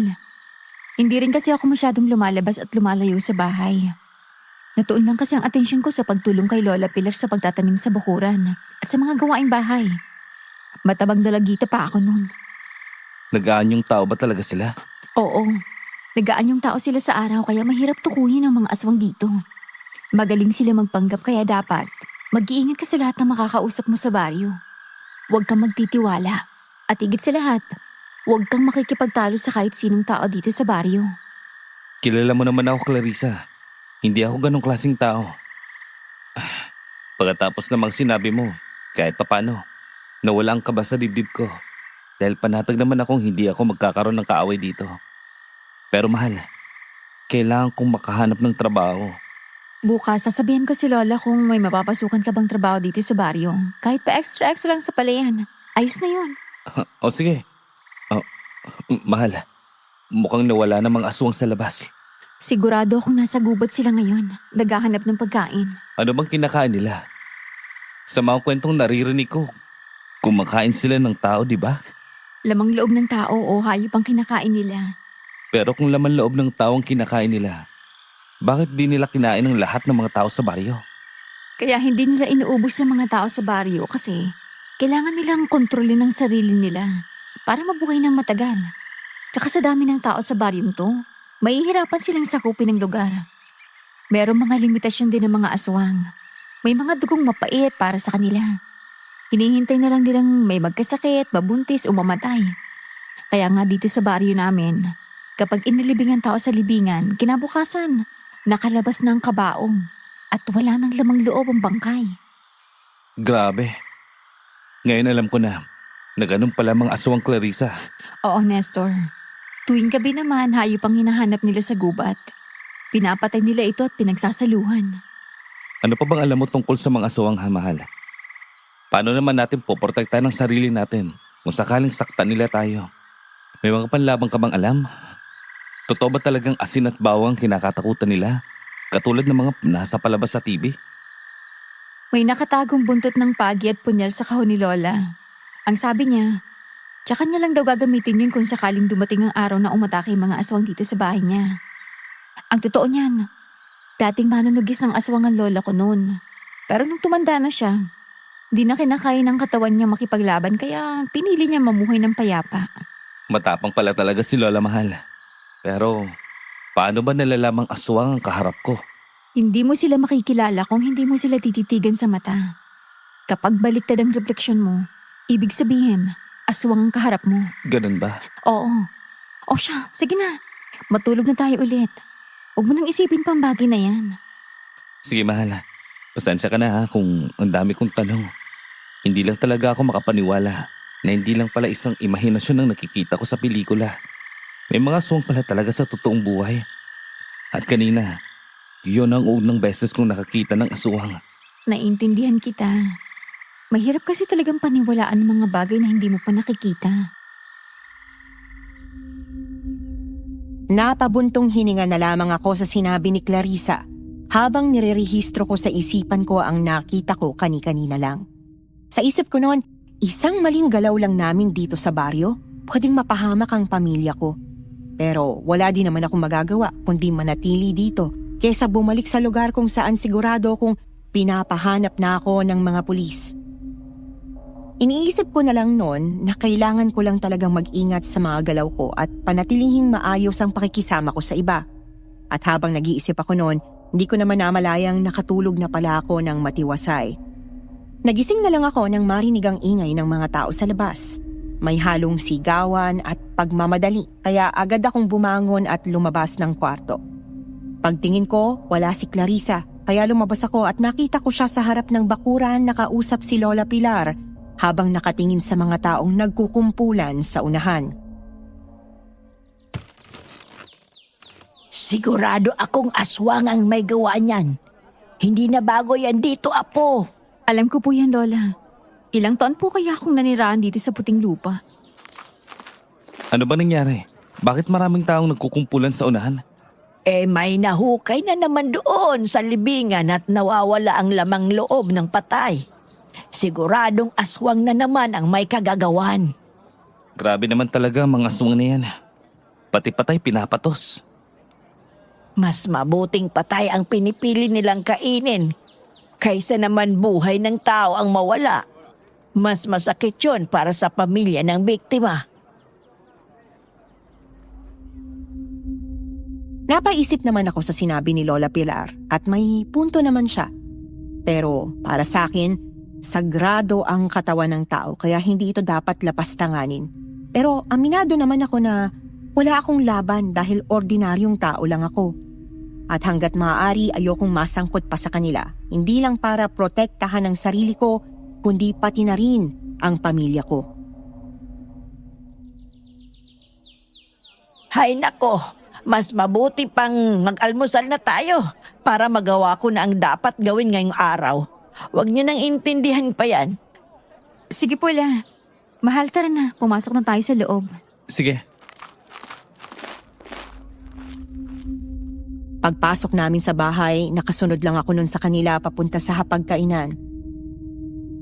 Hindi rin kasi ako masyadong lumalabas at lumalayo sa bahay. Natuon lang kasi ang atensyon ko sa pagtulong kay Lola Pilar sa pagtatanim sa bakuran at sa mga gawaing bahay. Matabang dalagita pa ako noon. Nag-aanyong tao ba talaga sila? Oo, nag-aanyong tao sila sa araw kaya mahirap tukuyin ang mga aswang dito. Magaling sila magpanggap kaya dapat mag-iingat ka sa lahat na makakausap mo sa baryo. Huwag kang magtitiwala at higit sa lahat, huwag kang makikipagtalo sa kahit sinong tao dito sa baryo. Kilala mo naman ako, Clarissa. Hindi ako ganong klaseng tao. Pagkatapos namang sinabi mo, kahit papano, nawala ang kaba sa dibdib ko. Dahil panatag naman akong hindi ako magkakaroon ng kaaway dito. Pero mahal, kailangan kong makahanap ng trabaho. Bukas, sasabihin ko si Lola kung may mapapasukan ka bang trabaho dito sa baryo. Kahit pa extra lang sa palayan. Ayos na yun. O sige. Mahal, mukhang nawala ng mga aswang sa labas. Sigurado akong nasa gubat sila ngayon. Naghahanap ng pagkain. Ano bang kinakain nila? Sa mga kwentong naririnig ko, Kumakain sila ng tao, di ba? Lamang loob ng tao o hayop ang kinakain nila. Pero kung laman loob ng tao ang kinakain nila, bakit di nila kinain ng lahat ng mga tao sa baryo? Kaya hindi nila inuubos sa mga tao sa baryo kasi kailangan nilang kontrolin ang sarili nila para mabuhay ng matagal. Tsaka sa dami ng tao sa baryong to, mahihirapan silang sakupin ng lugar. Merong mga limitasyon din ng mga aswang. May mga dugong mapait para sa kanila. Hinihintay na lang nilang may magkasakit, mabuntis o mamatay. Kaya nga dito sa baryo namin, kapag inilibing ang tao sa libingan, kinabukasan, nakalabas na ang kabaong at wala nang lamang loob ang bangkay. Grabe. Ngayon alam ko na ganun pala mga aswang, Clarissa. Oo, Nestor. Tuwing gabi naman, hayop ang hinahanap nila sa gubat. Pinapatay nila ito at pinagsasaluhan. Ano pa bang alam mo tungkol sa mga aswang, ha, mahal? Paano naman natin poprotektahan ng sarili natin kung sakaling saktan nila tayo? May mga panlabang ka bang alam? Totoo ba talagang asin at bawang kinakatakutan nila? Katulad ng mga nasa palabas sa TV? May nakatagong buntot ng pagi at punyal sa kahon ni Lola. Ang sabi niya, tsaka niya lang daw gagamitin yun kung sakaling dumating ang araw na umatake yung mga aswang dito sa bahay niya. Ang totoo niyan, dating manunugis ng aswang ang lola ko noon. Pero nung tumanda na siya, di na kinakaya ng katawan niya makipaglaban kaya pinili niya mamuhay ng payapa. Matapang pala talaga si Lola, mahal. Pero paano ba nalalamang aswang ang kaharap ko? Hindi mo sila makikilala kung hindi mo sila tititigan sa mata. Kapag baliktad ang refleksyon mo, ibig sabihin, aswang ang kaharap mo. Ganun ba? Oo. O siya, sige na. Matulog na tayo ulit. Huwag mo nang isipin pa ang bagay na yan. Sige, mahal. Pasensya ka na, ha, kung ang dami kong tanong. Hindi lang talaga ako makapaniwala na hindi lang pala isang imahinasyon ang nakikita ko sa pelikula. May mga aswang pala talaga sa totoong buhay. At kanina, yun ang unang beses kong nakakita ng aswang. Naiintindihan kita. Mahirap kasi talagang paniwalaan ang mga bagay na hindi mo pa nakikita. Napabuntong hininga na lamang ako sa sinabi ni Clarissa habang nirerehistro ko sa isipan ko ang nakita ko kani-kanina lang. Sa isip ko noon, isang maling galaw lang namin dito sa baryo, pwedeng mapahamak ang pamilya ko. Pero wala din naman akong magagawa kundi manatili dito kaysa bumalik sa lugar kung saan sigurado kung pinapahanap na ako ng mga pulis. Iniisip ko na lang noon na kailangan ko lang talagang mag-ingat sa mga galaw ko at panatilihing maayos ang pakikisama ko sa iba. At habang nag-iisip ako noon, hindi ko naman namalayang nakatulog na pala ako ng matiwasay. Nagising na lang ako nang marinig ang ingay ng mga tao sa labas. May halong sigawan at pagmamadali kaya agad akong bumangon at lumabas ng kwarto. Pagtingin ko, wala si Clarissa kaya lumabas ako at nakita ko siya sa harap ng bakuran nakausap si Lola Pilar habang nakatingin sa mga taong nagkukumpulan sa unahan. Sigurado akong aswang ang may gawa niyan. Hindi na bago yan dito, Apo. Alam ko po yan, Lola. Ilang taon po kaya akong naniraan dito sa puting lupa? Ano ba nangyari? Bakit maraming taong nagkukumpulan sa unahan? May nahukay na naman doon sa libingan at nawawala ang lamang loob ng patay. Siguradong aswang na naman ang may kagagawan. Grabe naman talaga ang mga aswang na yan. Pati patay pinapatos. Mas mabuting patay ang pinipili nilang kainin kaysa naman buhay ng tao ang mawala. Mas masakit yun para sa pamilya ng biktima. Napaisip naman ako sa sinabi ni Lola Pilar at may punto naman siya. Pero para sa akin, sagrado ang katawan ng tao kaya hindi ito dapat lapastanganin. Pero aminado naman ako na wala akong laban dahil ordinaryong tao lang ako. At hanggat maaari ayokong masangkot pa sa kanila, hindi lang para protektahan ang sarili ko, kundi pati na rin ang pamilya ko. Hay nako, mas mabuti pang mag-almusal na tayo para magawa ko na ang dapat gawin ngayong araw. Huwag niyo nang intindihan pa yan. Sige po, La. Mahal, tara na. Pumasok na tayo sa loob. Sige. Pagpasok namin sa bahay, nakasunod lang ako nun sa kanila papunta sa hapagkainan.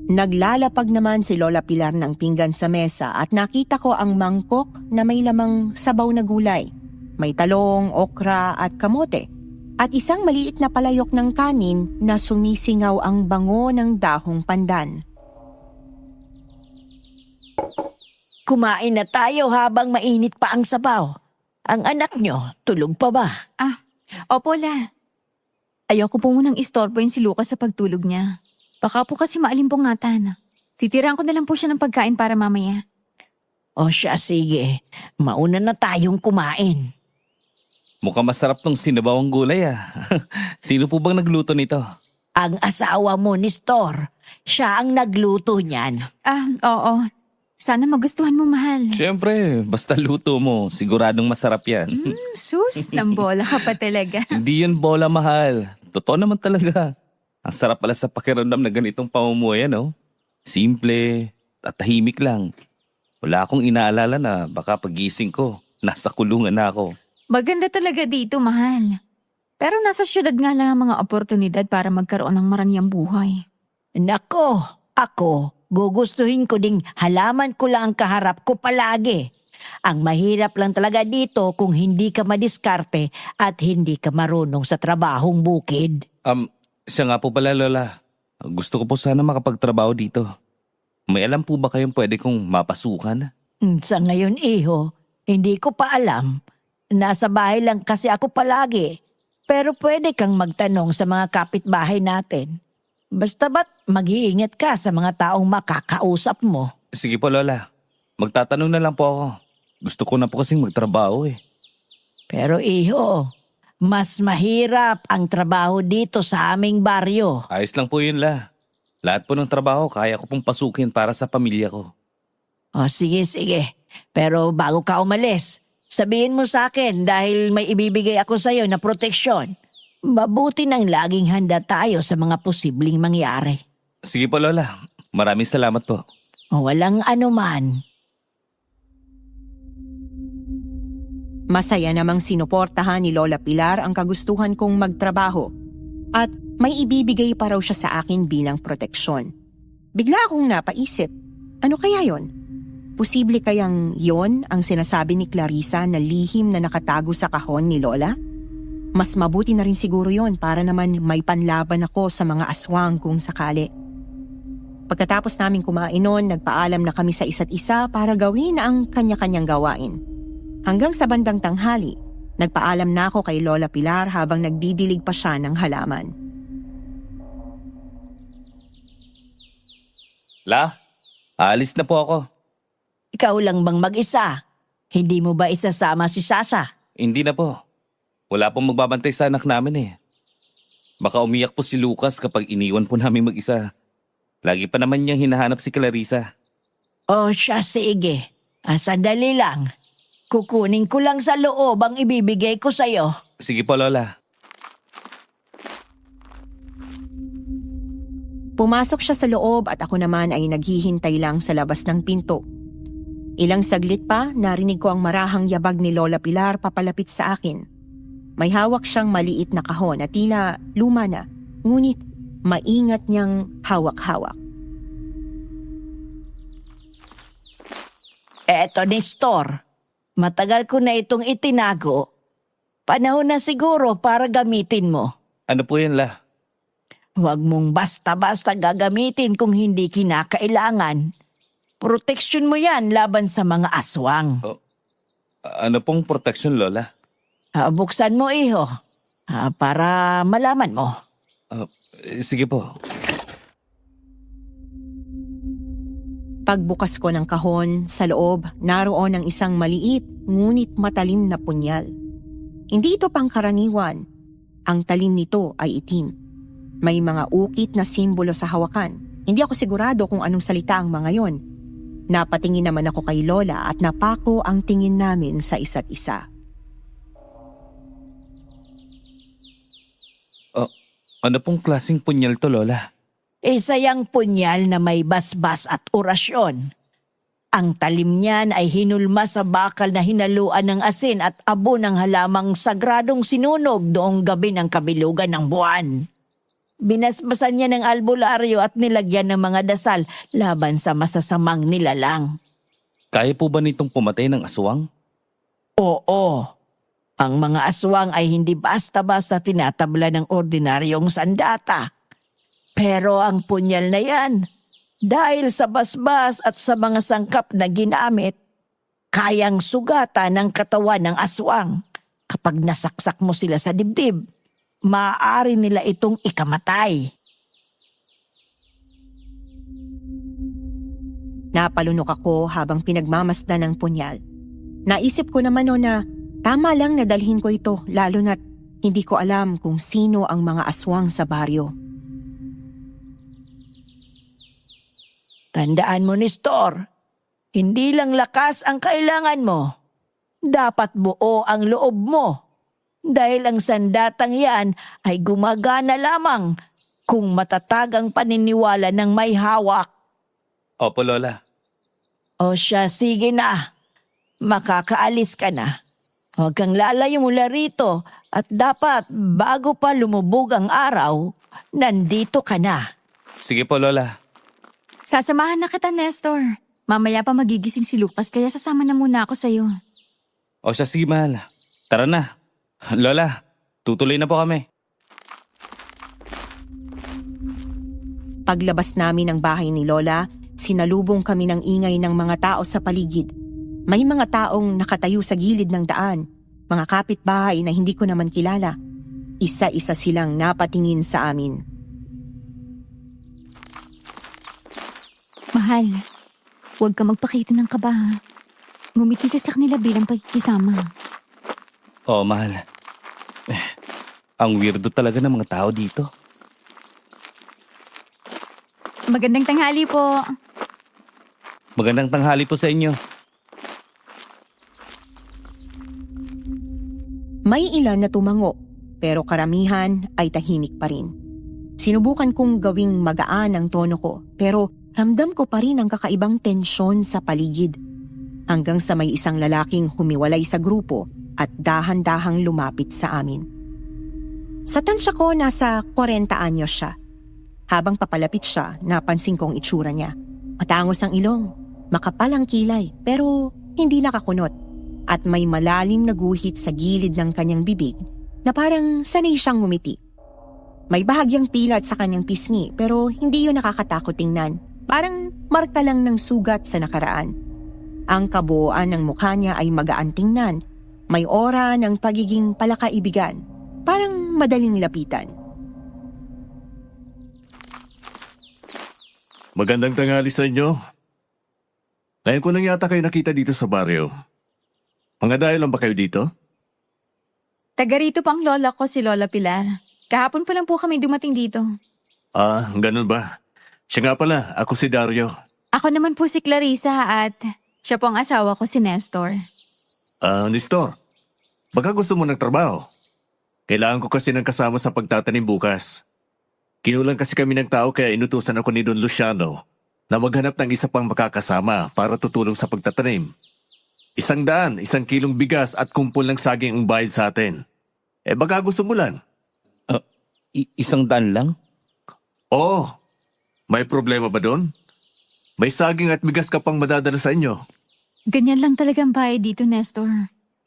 Naglalapag naman si Lola Pilar ng pinggan sa mesa at nakita ko ang mangkok na may lamang sabaw na gulay. May talong, okra at kamote. At isang maliit na palayok ng kanin na sumisingaw ang bango ng dahong pandan. Kumain na tayo habang mainit pa ang sabaw. Ang anak nyo, tulog pa ba? Opo, La. Ayoko po munang istorbohin si Lucas sa pagtulog niya. Baka po kasi maalimpungatan. Titiran ko na lang po siya ng pagkain para mamaya. O siya, sige. Mauna na tayong kumain. Mukhang masarap tong sinabawang gulay ah. Sino po bang nagluto nito? Ang asawa mo ni Store, siya ang nagluto niyan. Oo. Sana magustuhan mo, mahal. Siyempre, basta luto mo, siguradong masarap yan. Sus, lambola ka pa talaga. Hindi yan bola, mahal. Totoo naman talaga. Ang sarap pala sa pakiramdam na ganitong pamumuhay, no? Simple, at tahimik lang. Wala akong inaalala na baka pagising ko, nasa kulungan na ako. Maganda talaga dito, mahal. Pero nasa syudad nga lang ang mga oportunidad para magkaroon ng maranyang buhay. Nako, ako, gugustuhin ko ding halaman ko lang ang kaharap ko palagi. Ang mahirap lang talaga dito kung hindi ka madiskarte at hindi ka marunong sa trabahong bukid. Siya nga po pala, Lola. Gusto ko po sana makapagtrabaho dito. May alam po ba kayong pwede kong mapasukan? Sa ngayon, iho, hindi ko pa alam. Nasa bahay lang kasi ako palagi. Pero pwede kang magtanong sa mga kapitbahay natin. Basta ba't mag-iingat ka sa mga taong makakausap mo? Sige po, Lola. Magtatanong na lang po ako. Gusto ko na po kasing magtrabaho eh. Pero iho, mas mahirap ang trabaho dito sa aming baryo. Ayos lang po yun, La. Lahat po ng trabaho kaya ko pong pasukin para sa pamilya ko. O sige. Pero bago ka umalis, sabihin mo sa akin dahil may ibibigay ako sa'yo na proteksyon. Mabuti nang laging handa tayo sa mga posibleng mangyari. Sige po, Lola. Maraming salamat po. Walang anuman. Masaya namang sinuportahan ni Lola Pilar ang kagustuhan kong magtrabaho at may ibibigay pa raw siya sa akin bilang proteksyon. Bigla akong napaisip, ano kaya yon? Posible kayang yon ang sinasabi ni Clarissa na lihim na nakatago sa kahon ni Lola? Mas mabuti na rin siguro yon para naman may panlaban ako sa mga aswang kung sakali. Pagkatapos namin kumain noon, nagpaalam na kami sa isa't isa para gawin ang kanya-kanyang gawain. Hanggang sa bandang tanghali, nagpaalam na ako kay Lola Pilar habang nagdidilig pa siya ng halaman. La, aalis na po ako. Ikaw lang bang mag-isa? Hindi mo ba isasama si Sasa? Hindi na po. Wala pong magbabantay sa anak namin eh. Baka umiyak po si Lucas kapag iniwan po namin mag-isa. Lagi pa naman niyang hinahanap si Clarissa. O siya, sige. Sandali lang. Kukunin ko lang sa loob ang ibibigay ko sa'yo. Sige po, Lola. Pumasok siya sa loob at ako naman ay naghihintay lang sa labas ng pinto. Ilang saglit pa, narinig ko ang marahang yabag ni Lola Pilar papalapit sa akin. May hawak siyang maliit na kahon at tila luma na, ngunit maingat niyang hawak-hawak. Eto, Nestor. Matagal ko na itong itinago. Panahon na siguro para gamitin mo. Ano po yan, La? Huwag mong basta-basta gagamitin kung hindi kinakailangan. Proteksyon mo yan laban sa mga aswang. Ano pong protection, Lola? Buksan mo, iho. Para malaman mo. Sige po. Pagbukas ko ng kahon, sa loob, naroon ang isang maliit ngunit matalim na punyal. Hindi ito pangkaraniwan. Ang talim nito ay itim. May mga ukit na simbolo sa hawakan. Hindi ako sigurado kung anong salita ang mga yon. Napatingin naman ako kay Lola at napako ang tingin namin sa isa't isa. Ano pong klaseng punyal to, Lola? Isa yang punyal na may basbas at orasyon. Ang talim niyan ay hinulma sa bakal na hinaluan ng asin at abo ng halamang sagradong sinunog doong gabi ng kabilugan ng buwan. Binasbasan niya ng albularyo at nilagyan ng mga dasal laban sa masasamang nilalang. Kaya po ba nitong pumatay ng aswang? Oo, ang mga aswang ay hindi basta-basta tinatabla ng ordinaryong sandata. Pero ang punyal na yan, dahil sa basbas at sa mga sangkap na ginamit, kayang sugatan ng katawan ng aswang. Kapag nasaksak mo sila sa dibdib, maaari nila itong ikamatay. Napalunok ako habang pinagmamasdan ng punyal. Naisip ko naman na tama lang na dalhin ko ito, lalo na't hindi ko alam kung sino ang mga aswang sa baryo. Tandaan mo, Nestor, hindi lang lakas ang kailangan mo. Dapat buo ang loob mo. Dahil ang sandatang yan ay gumagana lamang kung matatag ang paniniwala ng may hawak. Opo, Lola. O siya, sige na. Makakaalis ka na. Huwag kang lalayo mula rito at dapat bago pa lumubog ang araw, nandito ka na. Sige po, Lola. Sasamahan na kita, Nestor. Mamaya pa magigising si Lucas kaya sasama na muna ako sa'yo. O siya, sige, mahal. Tara na. Lola, tutuloy na po kami. Paglabas namin ng bahay ni Lola, sinalubong kami ng ingay ng mga tao sa paligid. May mga taong nakatayo sa gilid ng daan, mga kapitbahay na hindi ko naman kilala. Isa-isa silang napatingin sa amin. Mahal, huwag ka magpakita ng kaba, ha? Ngumiti ka sa kanila bilang pagkikisama. Oo, mahal. Ang weirdo talaga ng mga tao dito. Magandang tanghali po. Magandang tanghali po sa inyo. May ilan na tumango, pero karamihan ay tahimik pa rin. Sinubukan kong gawing magaan ang tono ko, pero ramdam ko pa rin ang kakaibang tensyon sa paligid. Hanggang sa may isang lalaking humiwalay sa grupo at dahan-dahang lumapit sa amin. Sa tansya ko, nasa 40 anyos siya. Habang papalapit siya, napansin kong itsura niya. Matangos ang ilong, makapal ang kilay, pero hindi nakakunot. At may malalim na guhit sa gilid ng kanyang bibig na parang sanay siyang ngumiti. May bahagyang pilat sa kanyang pisngi pero hindi yun nakakatakot tingnan. Parang marka lang ng sugat sa nakaraan. Ang kabuuan ng mukha niya ay magaan tingnan. May aura ng pagiging palakaibigan. Parang madaling lapitan. Magandang tanghali sa inyo. Ngayon ko lang yata kayo nakita dito sa baryo. Mga dahil lang ba kayo dito? Taga rito po ang lola ko, si Lola Pilar. Kahapon pa lang po kami dumating dito. Ah, ganun ba? Siya nga pala, ako si Dario. Ako naman po si Clarissa at siya po ang asawa ko, si Nestor. Ah, Nestor, baka gusto mo ng trabaho? Kailangan ko kasi ng kasama sa pagtatanim bukas. Kinulang kasi kami ng tao kaya inutusan ako ni Don Luciano na maghanap ng isa pang makakasama para tutulong sa pagtatanim. 100, 1 kilong bigas at kumpol ng saging ang bayad sa atin. Eh baka gusto mo lang? 100 lang? Oo. May problema ba doon? May saging at bigas ka pang madadala sa inyo. Ganyan lang talaga ang bahay dito, Nestor.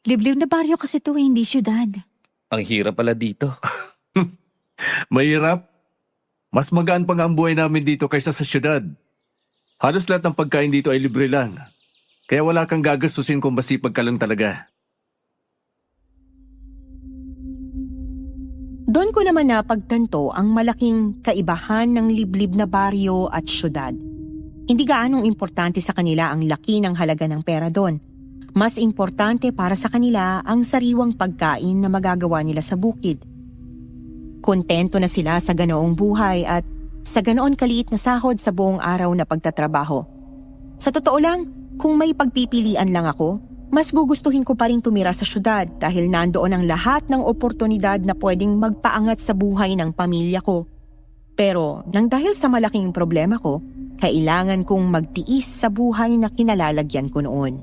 Liblib na baryo kasi ito hindi syudad. Ang hirap pala dito. Mahirap. Mas magaan pa nga ang buhay namin dito kaysa sa syudad. Halos lahat ng pagkain dito ay libre lang. Kaya wala kang gagastusin kung masipag ka lang talaga. Doon ko naman napagtanto ang malaking kaibahan ng liblib na baryo at syudad. Hindi gaanong importante sa kanila ang laki ng halaga ng pera doon. Mas importante para sa kanila ang sariwang pagkain na magagawa nila sa bukid. Kontento na sila sa ganoong buhay at sa ganoon kaliit na sahod sa buong araw na pagtatrabaho. Sa totoo lang, kung may pagpipilian lang ako, mas gugustuhin ko pa rin tumira sa syudad dahil nandoon ang lahat ng oportunidad na pwedeng magpaangat sa buhay ng pamilya ko. Pero nang dahil sa malaking problema ko, kailangan kong magtiis sa buhay na kinalalagyan ko noon.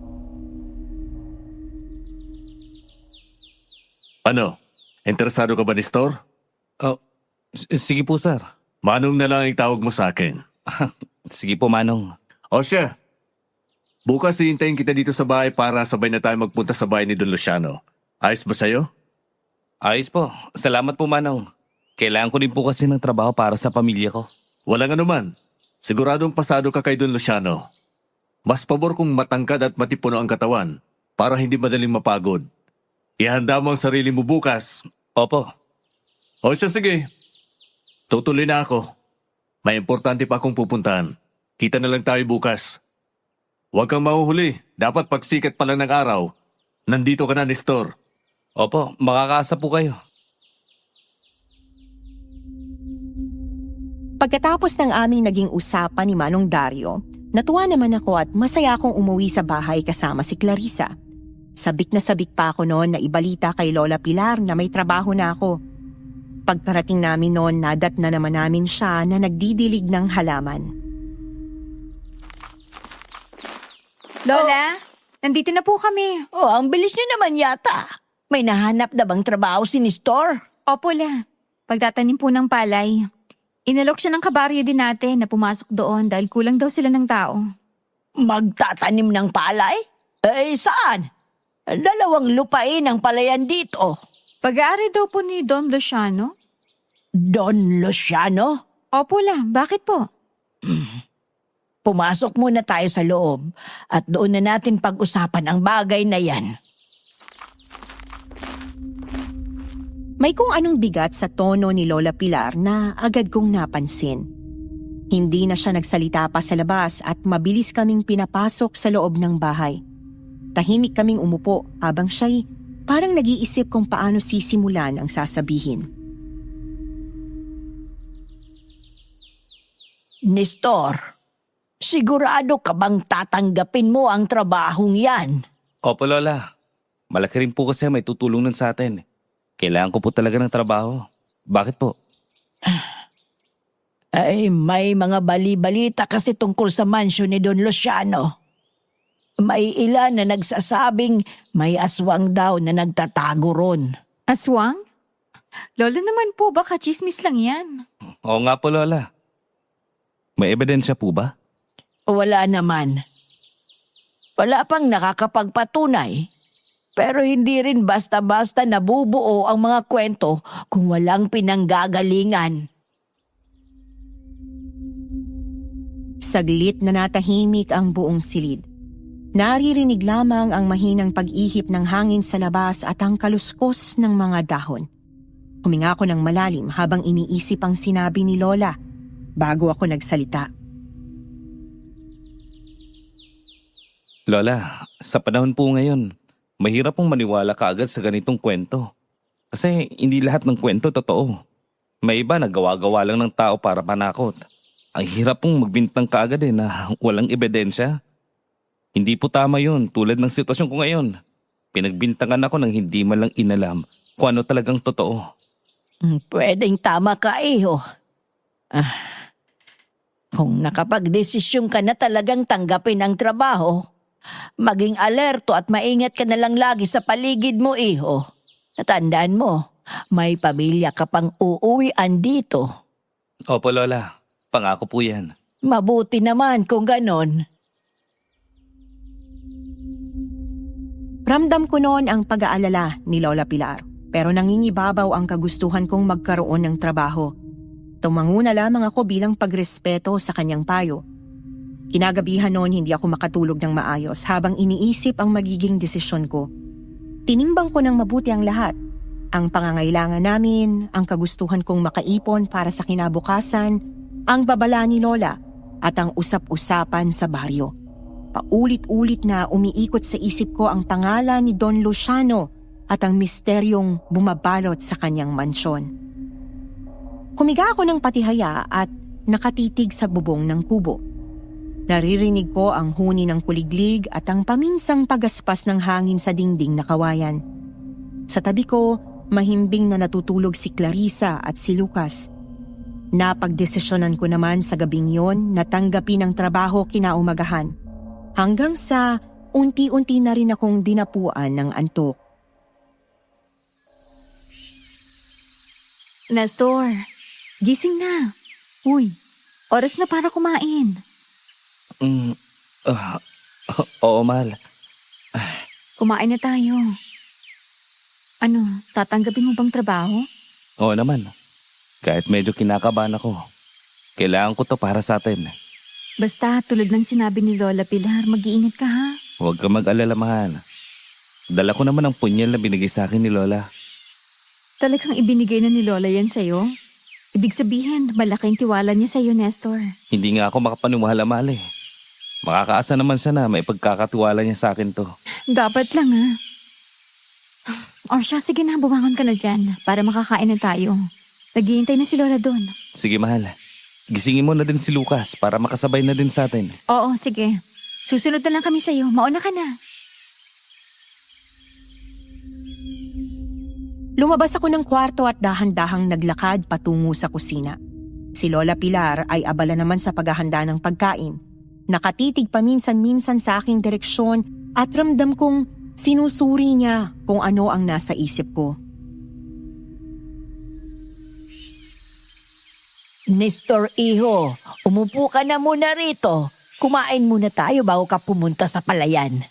Ano? Interesado ka ba, Nestor? Sige po, sir. Manong na lang itawag mo sa akin. Sige po, Manong. O siya, bukas hihintayin kita dito sa bahay para sabay na tayo magpunta sa bahay ni Don Luciano. Ayos ba sa'yo? Ayos po. Salamat po, Manong. Kailangan ko din po kasi ng trabaho para sa pamilya ko. Walang anuman. Siguradong pasado ka kay Don Luciano. Mas pabor kung matangkad at matipuno ang katawan para hindi madaling mapagod. Ihanda mo ang sarili mo bukas. Opo. O siya, sige. Tutuloy na ako. May importante pa akong pupuntahan. Kita na lang tayo bukas. Huwag kang mahuhuli. Dapat pagsikat pa lang ng araw. Nandito ka na, Nestor. Opo, makakaasa po kayo. Pagkatapos ng aming naging usapan ni Manong Dario, natuwa naman ako at masaya akong umuwi sa bahay kasama si Clarissa. Sabik na sabik pa ako noon na ibalita kay Lola Pilar na may trabaho na ako. Pagkarating namin noon, nadat na naman namin siya na nagdidilig ng halaman. Lola, nandito na po kami. Oh, ang bilis niyo naman yata. May nahanap na bang trabaho si Nestor? Opo, La. Pagtatanim po ng palay. Inalok siya ng kabaryo din natin na pumasok doon dahil kulang daw sila ng tao. Magtatanim ng palay? Eh, saan? 2 lupain ang palayan dito. Pag-aari daw po ni Don Luciano? Don Luciano? Opo, La. Bakit po? Pumasok muna tayo sa loob at doon na natin pag-usapan ang bagay na yan. May kung anong bigat sa tono ni Lola Pilar na agad kong napansin. Hindi na siya nagsalita pa sa labas at mabilis kaming pinapasok sa loob ng bahay. Tahimik kaming umupo habang siya'y parang nag-iisip kung paano sisimulan ang sasabihin. Nestor, sigurado ka bang tatanggapin mo ang trabahong yan? Opo, Lola. Malaki rin po kasi may tutulong nun sa atin. Kailangan ko po talaga ng trabaho. Bakit po? Ay, may mga bali-balita kasi tungkol sa mansyon ni Don Luciano. May ilan na nagsasabing may aswang daw na nagtatago ron. Aswang? Lola naman po, baka chismis lang yan. Oo nga po, Lola. May ebidensya po ba? Wala naman. Wala pang nakakapagpatunay. Pero hindi rin basta-basta nabubuo ang mga kwento kung walang pinanggagalingan. Saglit na natahimik ang buong silid. Naririnig lamang ang mahinang pag-ihip ng hangin sa labas at ang kaluskos ng mga dahon. Huminga ako ng malalim habang iniisip ang sinabi ni Lola bago ako nagsalita. Lola, sa panahon po ngayon, mahirap pong maniwala kaagad sa ganitong kwento. Kasi hindi lahat ng kwento totoo. May iba na gawa-gawa lang ng tao para panakot. Ang hirap pong magbintang kaagad na walang ebidensya. Hindi po tama yun tulad ng sitwasyon ko ngayon. Pinagbintangan ako ng hindi man lang inalam kung ano talagang totoo. Pwedeng tama ka, Iho. Kung nakapag-desisyon ka na talagang tanggapin ang trabaho, maging alerto at maingat ka na lang lagi sa paligid mo, Iho. Natandaan mo, may pamilya ka pang uuwian dito. Opo, Lola. Pangako po yan. Mabuti naman kung ganon. Ramdam ko noon ang pag-aalala ni Lola Pilar, pero nangingibabaw ang kagustuhan kong magkaroon ng trabaho. Tumango na lamang ako bilang pagrespeto sa kanyang payo. Kinagabihan noon hindi ako makatulog ng maayos habang iniisip ang magiging desisyon ko. Tinimbang ko ng mabuti ang lahat. Ang pangangailangan namin, ang kagustuhan kong makaipon para sa kinabukasan, ang babala ni Lola at ang usap-usapan sa baryo. Paulit-ulit na umiikot sa isip ko ang pangalan ni Don Luciano at ang misteryong bumabalot sa kanyang mansyon. Humiga ako ng patihaya at nakatitig sa bubong ng kubo. Naririnig ko ang huni ng kuliglig at ang paminsang pagaspas ng hangin sa dingding na kawayan. Sa tabi ko, mahimbing na natutulog si Clarissa at si Lucas. Napagdesisyonan ko naman sa gabing yon na tanggapin ang trabaho kinaumagahan. Hanggang sa unti-unti na rin akong dinapuan ng antok. Nestor, Gising na. Uy, oras na para kumain. Mm, oo, mahal. Kumain na tayo. Ano, tatanggapin mo bang trabaho? Oo naman. Kahit medyo kinakabahan ako. Kailangan ko to para sa atin. Basta tulad ng sinabi ni Lola Pilar, mag-iingat ka ha. Huwag ka mag-alala, mahal. Dala ko naman ang punyal na binigay sa akin ni Lola. Talagang ibinigay na ni Lola yan sa'yo? Ibig sabihin, malaking tiwala niya sa'yo, Nestor. Hindi nga ako makapaniwala, mahal eh. Makakaasa naman siya na may pagkakatiwala niya sa akin to. Dapat lang ha. O siya, sige na, bumangon ka na dyan para makakain na tayo. Naghihintay na si Lola doon. Sige, mahal. Gisingin mo na din si Lucas para makasabay na din sa atin. Oo, sige. Susunod na lang kami sa'yo. Mauna ka na. Lumabas ako ng kwarto at dahan-dahang naglakad patungo sa kusina. Si Lola Pilar ay abala naman sa paghahanda ng pagkain. Nakatitig paminsan-minsan sa aking direksyon at ramdam kong sinusuri niya kung ano ang nasa isip ko. Nestor Iho, umupo ka na muna rito. Kumain muna tayo bago ka pumunta sa palayan.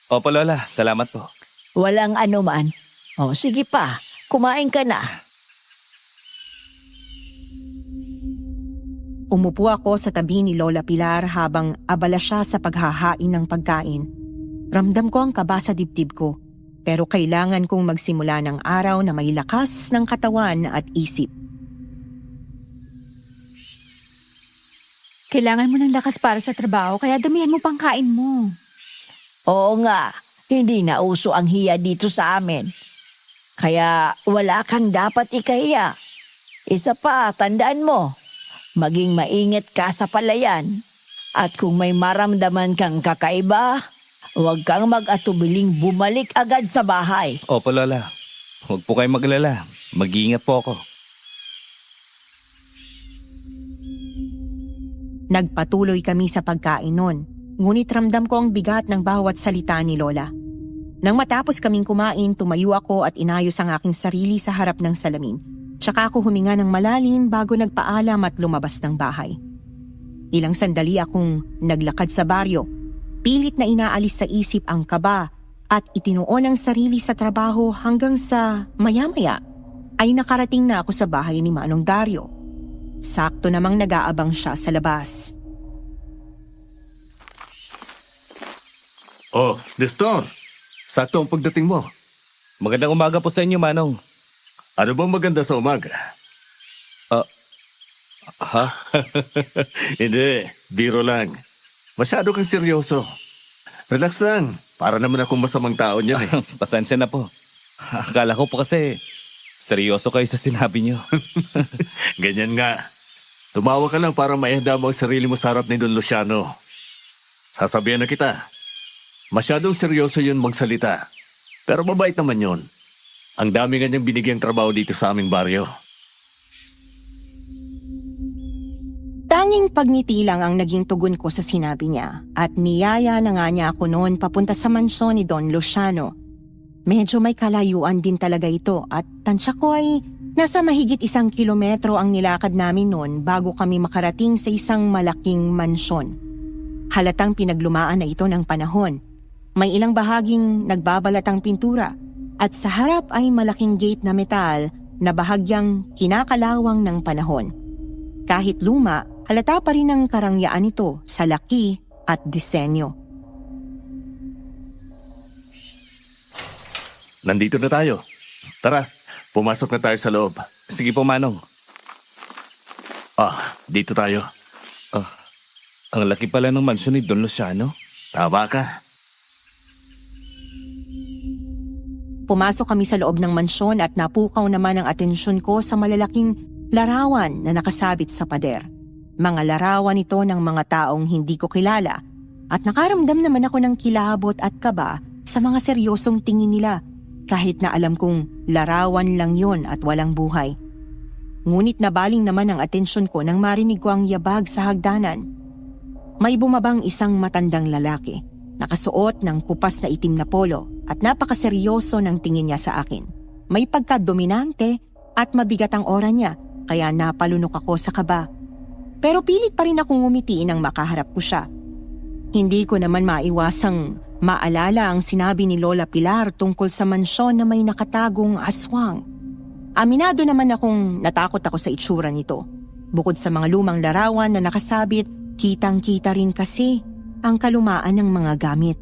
Opo, Lola. Salamat po. Walang anuman. O sige pa, kumain ka na. Umupo ako sa tabi ni Lola Pilar habang abala siya sa paghahain ng pagkain. Ramdam ko ang kaba sa dibdib ko, pero kailangan kong magsimula ng araw na may lakas ng katawan at isip. Kailangan mo ng lakas para sa trabaho, kaya damihan mo pang kain mo. Oo nga, hindi na uso ang hiya dito sa amin. Kaya wala kang dapat ikahiya. Isa pa, tandaan mo, maging maingat ka sa palayan. At kung may maramdaman kang kakaiba, huwag kang mag-atubiling bumalik agad sa bahay. Opo, Lola. Huwag po kayong maglala. Mag-iingat po ako. Nagpatuloy kami sa pagkain nun, ngunit ramdam ko ang bigat ng bawat salita ni Lola. Nang matapos kaming kumain, tumayo ako at inayos ang aking sarili sa harap ng salamin. Tsaka ako huminga ng malalim bago nagpaalam at lumabas ng bahay. Ilang sandali akong naglakad sa baryo. Pilit na inaalis sa isip ang kaba at itinuon ang sarili sa trabaho hanggang sa maya-maya ay nakarating na ako sa bahay ni Manong Dario. Sakto namang nag-aabang siya sa labas. Oh, Nestor! Sakto ang pagdating mo. Magandang umaga po sa inyo, Manong. Ano bang maganda sa umaga? Ha? Hindi, biro lang. Masyado kang seryoso. Relax lang. Para naman akong masamang tao niyan eh. Pasensya na po. Akala ko po kasi seryoso kayo sa sinabi niyo. Ganyan nga. Tumawa ka lang para maihanda mo ang sarili mo sa harap ni Don Luciano. Sasabihan na kita. Masyadong seryoso yun magsalita. Pero mabait naman yun. Ang dami nga niyang binigyang trabaho dito sa aming baryo. Tanging pagngiti lang ang naging tugon ko sa sinabi niya at niyaya na nga niya ako noon papunta sa mansyon ni Don Luciano. Medyo may kalayuan din talaga ito at tansya ko ay nasa mahigit 1 kilometro ang nilakad namin noon bago kami makarating sa isang malaking mansyon. Halatang pinaglumaan na ito ng panahon. May ilang bahaging nagbabalatang pintura at sa harap ay malaking gate na metal na bahagyang kinakalawang ng panahon. Kahit luma, halata pa rin ang karangyaan nito sa laki at disenyo. Nandito na tayo. Tara, pumasok na tayo sa loob. Sige po, Manong. Dito tayo. Ang laki pala ng mansyon ni Don Luciano. Tama ka. Pumasok kami sa loob ng mansyon at napukaw naman ang atensyon ko sa malalaking larawan na nakasabit sa pader. Mga larawan ito ng mga taong hindi ko kilala at nakaramdam naman ako ng kilabot at kaba sa mga seryosong tingin nila kahit na alam kong larawan lang yon at walang buhay. Ngunit nabaling naman ang atensyon ko nang marinig ko ang yabag sa hagdanan. May bumabang isang matandang lalaki, nakasuot ng kupas na itim na polo at napakaseryoso ng tingin niya sa akin. May pagkadominante at mabigat ang aura niya kaya napalunok ako sa kaba. Pero pilit pa rin akong ngumiti nang makaharap ko siya. Hindi ko naman maiwasang maalala ang sinabi ni Lola Pilar tungkol sa mansyon na may nakatagong aswang. Aminado naman akong natakot ako sa itsura nito. Bukod sa mga lumang larawan na nakasabit, kitang-kita rin kasi ang kalumaan ng mga gamit.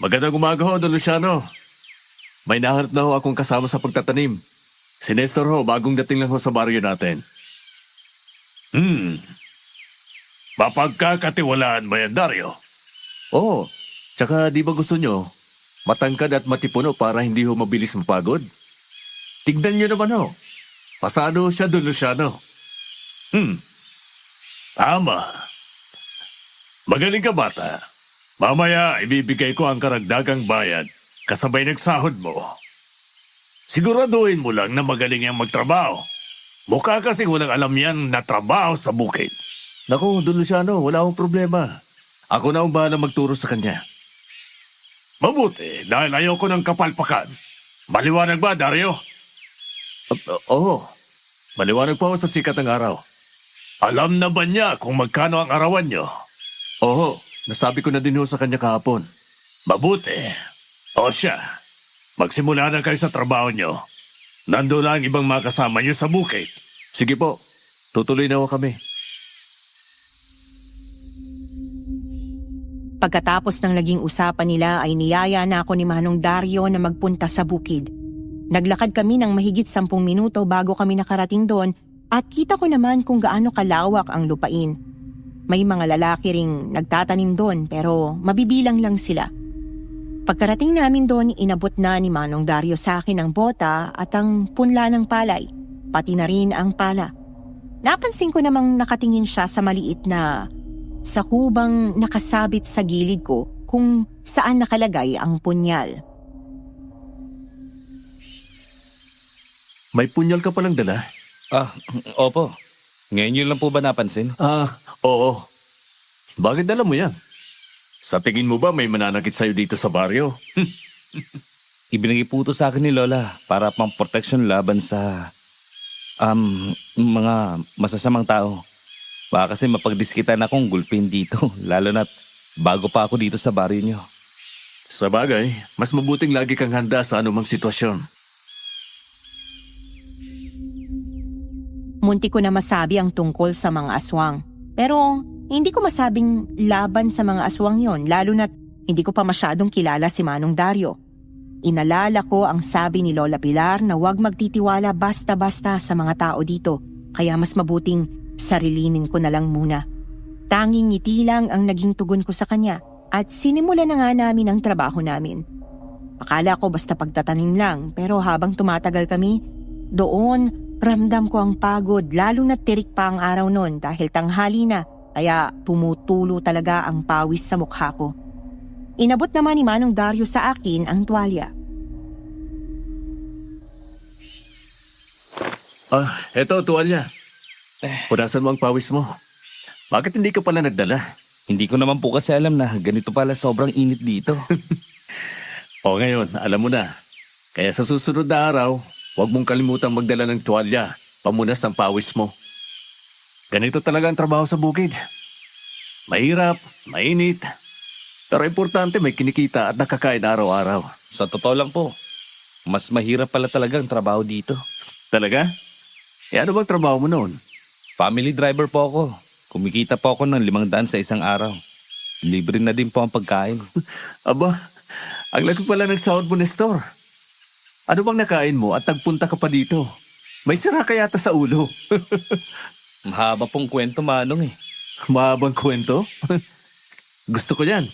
Magandang umaga ho, Don Luciano. May nahanap na ho akong kasama sa pagtatanim. Si Nestor ho, bagong dating lang ho sa baryo natin. Mapagkakatiwalaan ba yan, Dario? Oo. Tsaka di ba gusto nyo, matangkad at matipuno para hindi ho mabilis mapagod? Tignan nyo naman ho. Pasado siya, Don Luciano. Tama. Magaling ka, bata. Mamaya, ibibigay ko ang karagdagang bayad kasabay nagsahod mo. Siguraduhin mo lang na magaling yang magtrabaho. Mukha kasing walang alam yan na trabaho sa bukid. Naku, Don Luciano, wala akong problema. Ako na ang bahala magturo sa kanya. Mabuti, dahil ayoko ng kapalpakan. Maliwanag ba, Dario? Oo. Maliwanag pa ako sa sikat ng araw. Alam na ba niya kung magkano ang arawan niyo? Oo, nasabi ko na din ho sa kanya kahapon. Mabuti. O siya, magsimula na kayo sa trabaho niyo. Nandun na ang ibang mga kasama niyo sa bukid. Sige po, tutuloy na ho kami. Pagkatapos ng naging usapan nila ay niyaya na ako ni Manong Dario na magpunta sa bukid. Naglakad kami ng mahigit 10 minuto bago kami nakarating doon at kita ko naman kung gaano kalawak ang lupain. May mga lalaki ring nagtatanim doon pero mabibilang lang sila. Pagkarating namin doon, inabot na ni Manong Dario sa akin ang bota at ang punla ng palay, pati na rin ang pala. Napansin ko namang nakatingin siya sa maliit na sakubang nakasabit sa gilid ko kung saan nakalagay ang punyal. May punyal ka palang dala? Opo. Ngayon yun lang po ba napansin? Oo. Bakit dala mo yan? Sa tingin mo ba may mananakit sa'yo dito sa baryo? Ibinigay po ito sa akin ni Lola para pang protection laban sa mga masasamang tao. Baka kasi mapagdiskitan akong gulpin dito, lalo na't bago pa ako dito sa baryo niyo. Sa bagay, mas mabuting lagi kang handa sa anumang sitwasyon. Munti ko na masabi ang tungkol sa mga aswang. Pero hindi ko masabing laban sa mga aswang yon, lalo na't hindi ko pa masyadong kilala si Manong Dario. Inalala ko ang sabi ni Lola Pilar na huwag magtitiwala basta-basta sa mga tao dito, kaya mas mabuting sarilinin ko na lang muna. Tanging ngiti lang ang naging tugon ko sa kanya at sinimula na nga namin ang trabaho namin. Akala ko basta pagtatanim lang, pero habang tumatagal kami, doon ramdam ko ang pagod, lalo na tirik pa ang araw noon dahil tanghali na, kaya tumutulo talaga ang pawis sa mukha ko. Inabot naman ni Manong Dario sa akin ang tuwalya. Eto, tuwalya. Punasan mo ang pawis mo. Bakit hindi ka pala nagdala? Hindi ko naman po kasi alam na ganito pala sobrang init dito. O ngayon, alam mo na. Kaya sa susunod na araw, huwag mong kalimutang magdala ng tuwalya, pamunas ng pawis mo. Ganito talaga ang trabaho sa bukid. Mahirap, mainit. Pero importante may kinikita at nakakain araw-araw. Sa totoo lang po, mas mahirap pala talaga ang trabaho dito. Talaga? Ano bang trabaho mo noon? Family driver po ako. Kumikita po ako ng 500 sa isang araw. Libre na din po ang pagkain. Aba, ang laki pala ng sahod mo, Nestor. Ano bang nakain mo at nagpunta ka pa dito? May sira ka yata sa ulo. Mahaba pong kwento, Manong eh. Mahabang kwento? Gusto ko yan.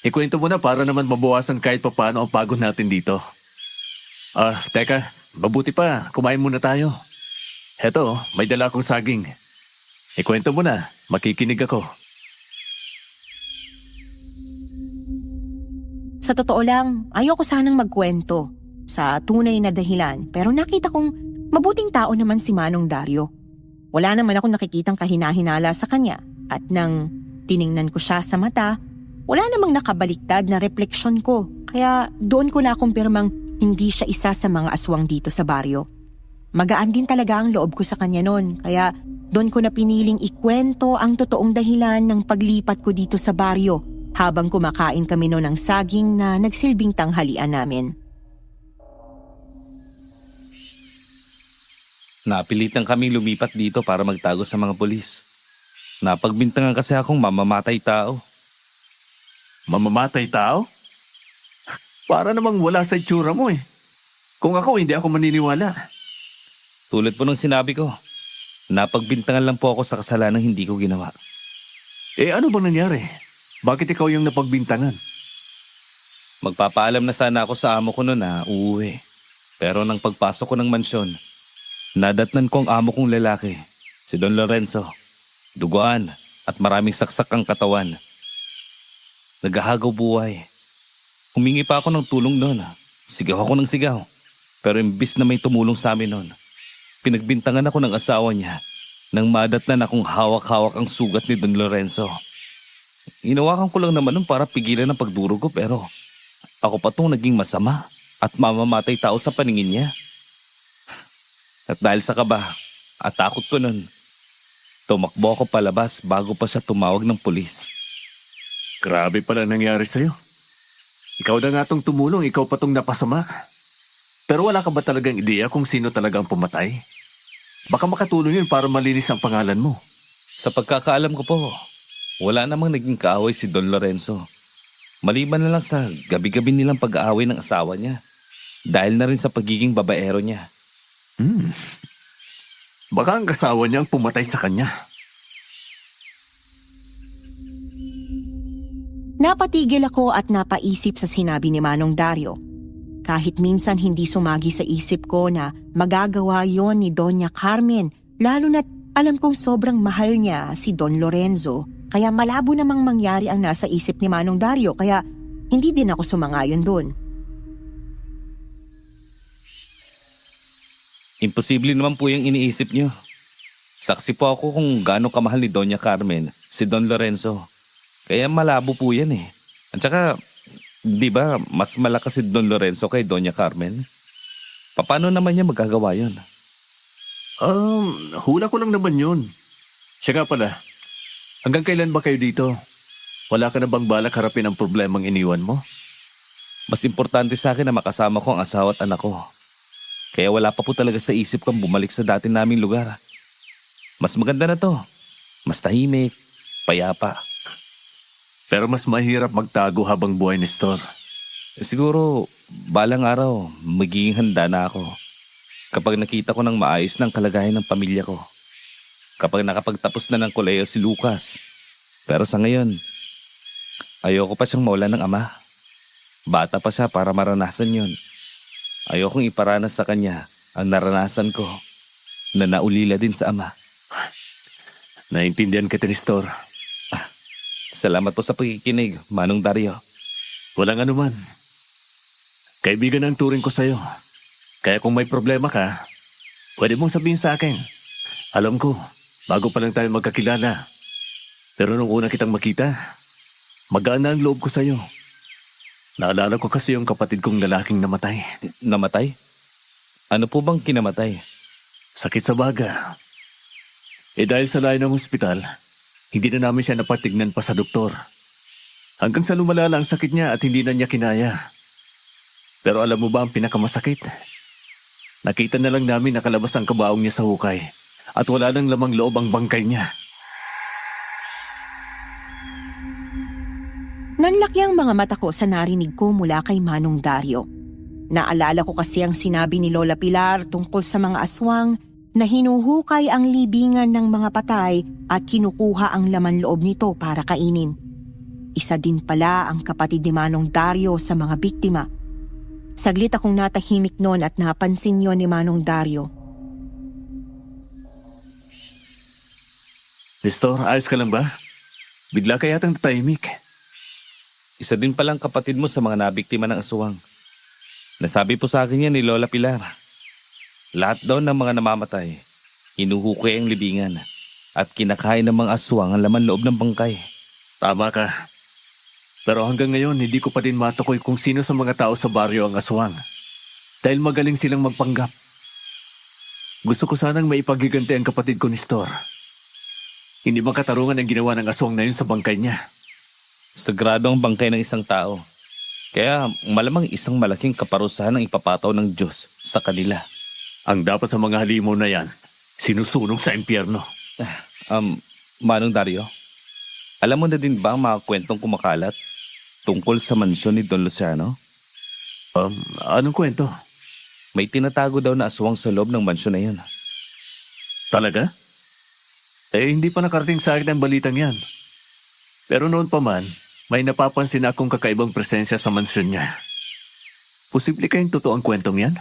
Ikwento mo na para naman mabawasan kahit papaano ang pagod natin dito. Teka, mabuti pa, kumain muna tayo. Heto, may dala akong saging. Ikwento mo na, makikinig ako. Sa totoo lang, ayoko sanang magkwento sa tunay na dahilan, pero nakita kong mabuting tao naman si Manong Dario. Wala naman akong nakikitang kahinahinala sa kanya at nang tiningnan ko siya sa mata, wala namang nakabaliktad na refleksyon ko. Kaya doon ko na kumpirmang hindi siya isa sa mga aswang dito sa baryo. Magaan din talaga ang loob ko sa kanya noon, kaya doon ko na piniling ikwento ang totoong dahilan ng paglipat ko dito sa baryo habang kumakain kami noon ng saging na nagsilbing tanghalian namin. Napilitan kaming lumipat dito para magtago sa mga pulis. Napagbintangan kasi akong mamamatay tao. Mamamatay tao? Para namang wala sa itsura mo eh. Kung ako, hindi ako maniniwala. Tulad po ng sinabi ko, napagbintangan lang po ako sa kasalanang hindi ko ginawa. Eh ano bang nangyari? Bakit ikaw yung napagbintangan? Magpapaalam na sana ako sa amo ko noon na uuwi. Pero nang pagpasok ko ng mansyon, nadatnan ko ang amo kong lalaki, si Don Lorenzo. Duguan at maraming saksak ang katawan. Naghahagaw buhay. Humingi pa ako ng tulong noon. Sigaw ako ng sigaw. Pero imbis na may tumulong sa amin noon, pinagbintangan ako ng asawa niya nang madatnan akong hawak-hawak ang sugat ni Don Lorenzo. Inawakan ko lang naman nun para pigilan ang pagdurog ko pero ako pa tong naging masama at mamamatay tao sa paningin niya. At dahil sa kaba at takot ko nun, tumakbo ako palabas bago pa siya tumawag ng pulis. Grabe pala nangyari sa'yo. Ikaw na nga tong tumulong, ikaw pa tong napasama. Pero wala ka ba talagang ideya kung sino talagang pumatay? Baka makatulong yun para malinis ang pangalan mo. Sa pagkakaalam ko po, wala namang naging kaaway si Don Lorenzo. Maliban na lang sa gabi-gabi nilang pag-aaway ng asawa niya. Dahil na rin sa pagiging babaero niya. Baka ang kasawa niya ang pumatay sa kanya. Napatigil ako at napaisip sa sinabi ni Manong Dario. Kahit minsan hindi sumagi sa isip ko na magagawa yon ni Doña Carmen, lalo na't alam kong sobrang mahal niya si Don Lorenzo, kaya malabo namang mangyari ang nasa isip ni Manong Dario, kaya hindi din ako sumangayon doon. Imposible naman po yung iniisip niyo. Saksi po ako kung gaano kamahal ni Doña Carmen, si Don Lorenzo. Kaya malabo po yan eh. At saka, di ba, mas malakas si Don Lorenzo kay Doña Carmen? Paano naman niya magagawa yun? Hula ko lang naman yun. Siya nga pala, hanggang kailan ba kayo dito? Wala ka na bang balak harapin ang problemang iniwan mo? Mas importante sa akin na makasama ko ang asawa at anak ko. Kaya wala pa po talaga sa isip kong bumalik sa dati naming lugar. Mas maganda na to. Mas tahimik, payapa. Pero mas mahirap magtago habang buhay, Nestor. Siguro, balang araw, magiging handa na ako. Kapag nakita ko ng maayos ng kalagayan ng pamilya ko. Kapag nakapagtapos na ng koleyo si Lucas. Pero sa ngayon, ayoko pa siyang mawalan ng ama. Bata pa siya para maranasan yon. Ayokong iparanas sa kanya ang naranasan ko na naulila din sa ama. Naintindihan kita, Nestor. Salamat po sa pakikinig, Manong Dario. Walang anuman. Kaibigan ang turing ko sa'yo. Kaya kung may problema ka, pwede mong sabihin sa akin. Alam ko, bago pa lang tayo magkakilala. Pero nung una kitang makita, magaan na ang loob ko sa'yo. Naalala ko kasi yung kapatid kong lalaking namatay. Namatay? Ano po bang kinamatay? Sakit sa baga. Dahil sa layo ng ospital, hindi na namin siya napatignan pa sa doktor. Hanggang sa lumalala ang sakit niya at hindi na niya kinaya. Pero alam mo ba ang pinakamasakit? Nakita na lang namin nakalabas ang kabaong niya sa hukay at wala nang lamang loob ang bangkay niya. Nanlaki ang mga mata ko sa narinig ko mula kay Manong Dario. Naalala ko kasi ang sinabi ni Lola Pilar tungkol sa mga aswang na hinuhukay ang libingan ng mga patay at kinukuha ang laman loob nito para kainin. Isa din pala ang kapatid ni Manong Dario sa mga biktima. Saglit akong natahimik noon at napansin yon ni Manong Dario. Nestor, ayos ka lang ba? Bigla ka yatang tatahimik. Isa din palang kapatid mo sa mga nabiktima ng aswang. Nasabi po sa akin yan ni Lola Pilar. Lahat daw ng mga namamatay, hinuhukay ang libingan at kinakain ng mga aswang ang laman loob ng bangkay. Tama ka. Pero hanggang ngayon, hindi ko pa din matukoy kung sino sa mga tao sa baryo ang aswang. dahil magaling silang magpanggap. Gusto ko sanang maipagiganti ang kapatid ko ni Stor. Hindi makatarungan ang ginawa ng aswang na yun sa bangkay niya. Sagrado ang bangkay ng isang tao. Kaya malamang isang malaking kaparusahan ang ipapataw ng Diyos sa kanila. Ang dapat sa mga halimaw na yan, sinusunog sa impyerno. Manong Dario, alam mo na din ba ang mga kwentong kumakalat tungkol sa mansyon ni Don Luciano? Anong kwento? May tinatago daw na aswang sa loob ng mansyon na yun. Talaga? Hindi pa nakarating sa akin ang balitang yan. Pero noon pa man, may napapansin akong kakaibang presensya sa mansyon niya. Posible kayong totoo ang kwentong yan?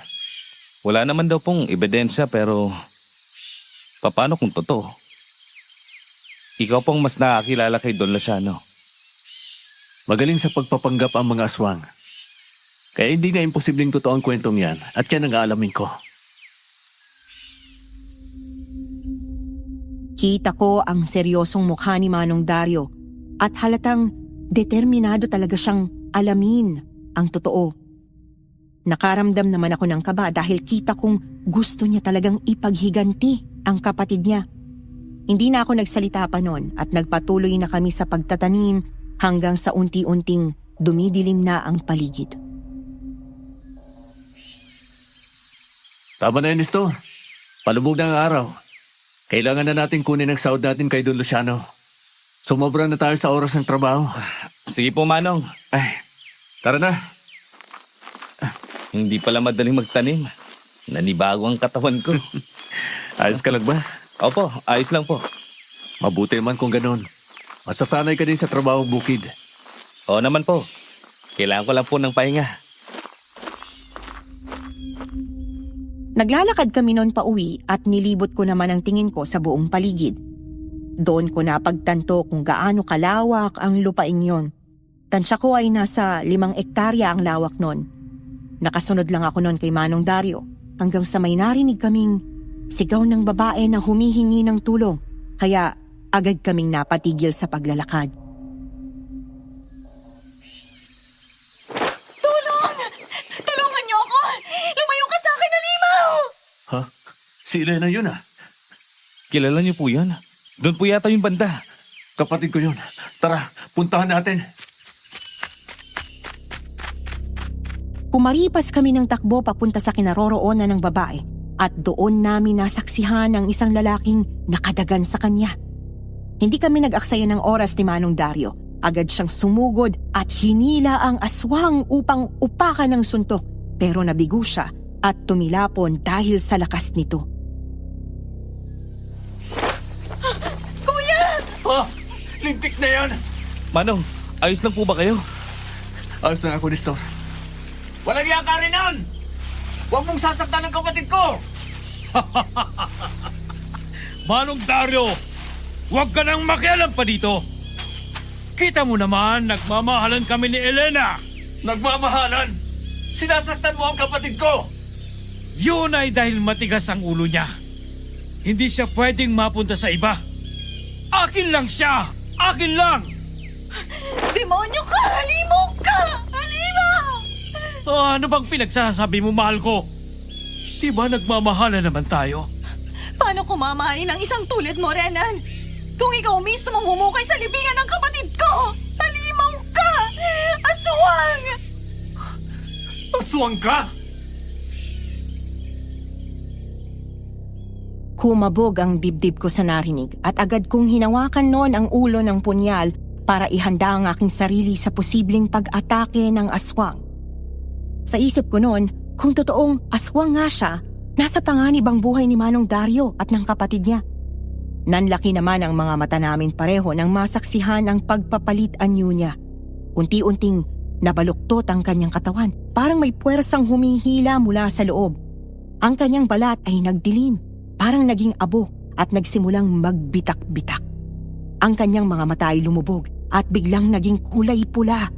Wala naman daw pong ebidensya pero paano kung totoo? Ikaw pong mas nakakilala kay Don Luciano. Magaling sa pagpapanggap ang mga aswang. Kaya hindi nga imposibleng totoo ang kwentong yan at yan ang aalamin ko. Kita ko ang seryosong mukha ni Manong Dario at halatang determinado talaga siyang alamin ang totoo. Nakaramdam naman ako ng kaba dahil kita kong gusto niya talagang ipaghiganti ang kapatid niya. Hindi na ako nagsalita pa noon at nagpatuloy na kami sa pagtatanim hanggang sa unti-unting dumidilim na ang paligid. Tama na yun, Nestor. Palubog na ang araw. Kailangan na natin kunin ang sahod natin kay Don Luciano. Sumobra na tayo sa oras ng trabaho. Sige po, Manong. Tara na. Hindi pala madaling magtanim. Nanibago ang katawan ko. Ayos ka lang ba? Opo, ayos lang po. Mabuti naman kung ganon. Masasanay ka din sa trabaho bukid. Oo naman po. Kailangan ko lang po ng pahinga. Naglalakad kami noon pa uwi at nilibot ko naman ang tingin ko sa buong paligid. Doon ko napagtanto kung gaano kalawak ang lupaing yon. Tansya ko ay nasa 5 ektarya ang lawak noon. Nakasunod lang ako noon kay Manong Dario hanggang sa may narinig kaming sigaw ng babae na humihingi ng tulong. Kaya agad kaming napatigil sa paglalakad. Tulungan niyo ako! Lumayo ka sa akin, halimaw! Ha? Si Elena yun ah. Kilala niyo po yan? Doon po yata yung banda. Kapatid ko yun. Tara, puntahan natin. Kumaripas kami ng takbo papunta sa kinaroroonan ng babae at doon namin nasaksihan ang isang lalaking nakadagan sa kanya. Hindi kami nag-aksaya ng oras ni Manong Dario. Agad siyang sumugod at hinila ang aswang upang upakan ng suntok. Pero nabigo siya at tumilapon dahil sa lakas nito. Lintik na yan! Manong, ayos lang po ba kayo? Ayos lang ako, Nestor. Walang yaka rin nun! Huwag mong sasaktan ng kapatid ko! Manong Dario, huwag ka nang makialam pa dito. Kita mo naman, nagmamahalan kami ni Elena. Nagmamahalan! Sinasaktan mo ang kapatid ko! Yun ay dahil matigas ang ulo niya. Hindi siya pwedeng mapunta sa iba. Akin lang siya! Akin lang! Demonyo ka! Halimaw ka! Halimaw! Ano bang pinagsasabi mo, mahal ko? Di ba nagmamahalan naman tayo? Paano ko mamahalin ang isang tulad mo, Renan? Kung ikaw mismo humukay sa libingan ng kapatid ko! Halimaw ka! Aswang! Aswang ka! Kumabog ang dibdib ko sa narinig at agad kong hinawakan noon ang ulo ng punyal para ihanda ang aking sarili sa posibleng pag-atake ng aswang. Sa isip ko noon, kung totoong aswang nga siya, nasa panganib ang buhay ni Manong Dario at ng kapatid niya. Nanlaki naman ang mga mata namin pareho nang masaksihan ang pagpapalit anyo niya. Unti-unting nabaluktot ang kanyang katawan, parang may puwersang humihila mula sa loob. Ang kanyang balat ay nagdilim, parang naging abo at nagsimulang magbitak-bitak. Ang kanyang mga mata ay lumubog at biglang naging kulay pula.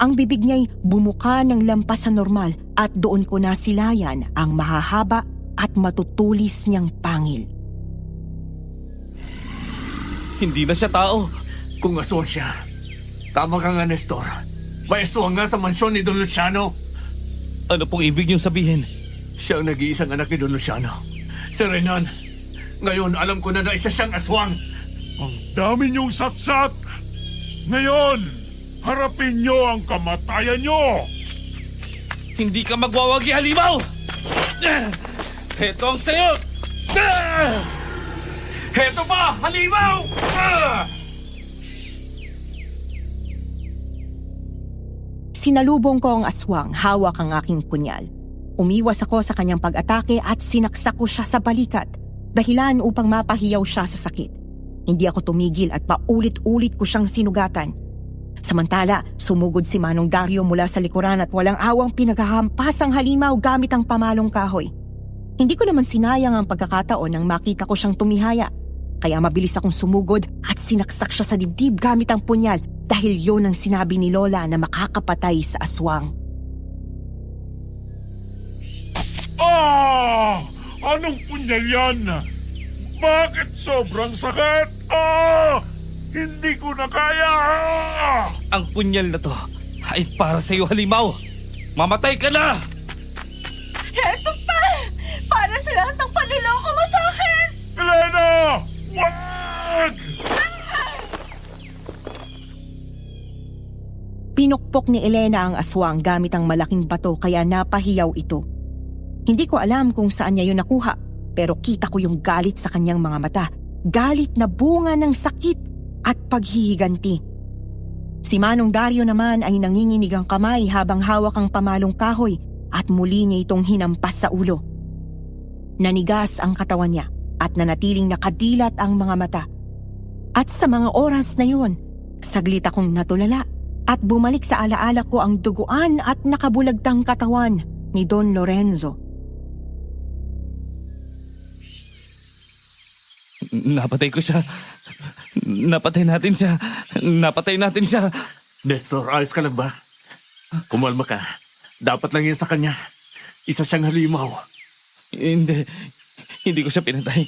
Ang bibig niya'y bumuka ng lampas sa normal at doon ko nasilayan ang mahahaba at matutulis niyang pangil. Hindi na siya tao. Kung aswang siya, tama ka nga, Nestor. May aswang nga sa mansyon ni Don Luciano. Ano pong ibig niyong sabihin? Siya ang nag-iisang anak ni Don Luciano. Si Renan. Ngayon, alam ko na isa siyang aswang. Ang dami niyong satsat! Ngayon, harapin niyo ang kamatayan niyo! Hindi ka magwawagi, halimaw! Heto ang sayo! Heto pa, halimaw! Sinalubong ko ang aswang, hawak ang aking punyal. Umiwas ako sa kanyang pag-atake at sinaksak ko siya sa balikat, dahilan upang mapahiyaw siya sa sakit. Hindi ako tumigil at paulit-ulit ko siyang sinugatan. Samantala, sumugod si Manong Dario mula sa likuran at walang awang pinaghahampas ang halimaw gamit ang pamalong kahoy. Hindi ko naman sinayang ang pagkakataon nang makita ko siyang tumihaya. Kaya mabilis akong sumugod at sinaksak siya sa dibdib gamit ang punyal dahil yon ang sinabi ni Lola na makakapatay sa aswang. Ah! Anong punyal yan? Bakit sobrang sakit? Ah! Hindi ko na kaya! Ang punyal na to ay para sa iyo, halimaw! Mamatay ka na! Heto pa! Para sa lahat ng panluloko mo sa akin! Elena! Wag! Pinukpok ni Elena ang aswang gamit ang malaking bato kaya napahiyaw ito. Hindi ko alam kung saan niya yun nakuha, pero kita ko yung galit sa kanyang mga mata. Galit na bunga ng sakit at paghihiganti. Si Manong Dario naman ay nanginginig ang kamay habang hawak ang pamalong kahoy at muli niya itong hinampas sa ulo. Nanigas ang katawan niya at nanatiling nakadilat ang mga mata. At sa mga oras na yun, saglit akong natulala at bumalik sa alaala ko ang duguan at nakabulagtang katawan ni Don Lorenzo. Napatay ko siya. Napatay natin siya. Napatay natin siya. Nestor, ayos ka lang ba? Kumalma ka. Dapat lang yan sa kanya. Isa siyang halimaw. Hindi. Hindi ko siya pinatay.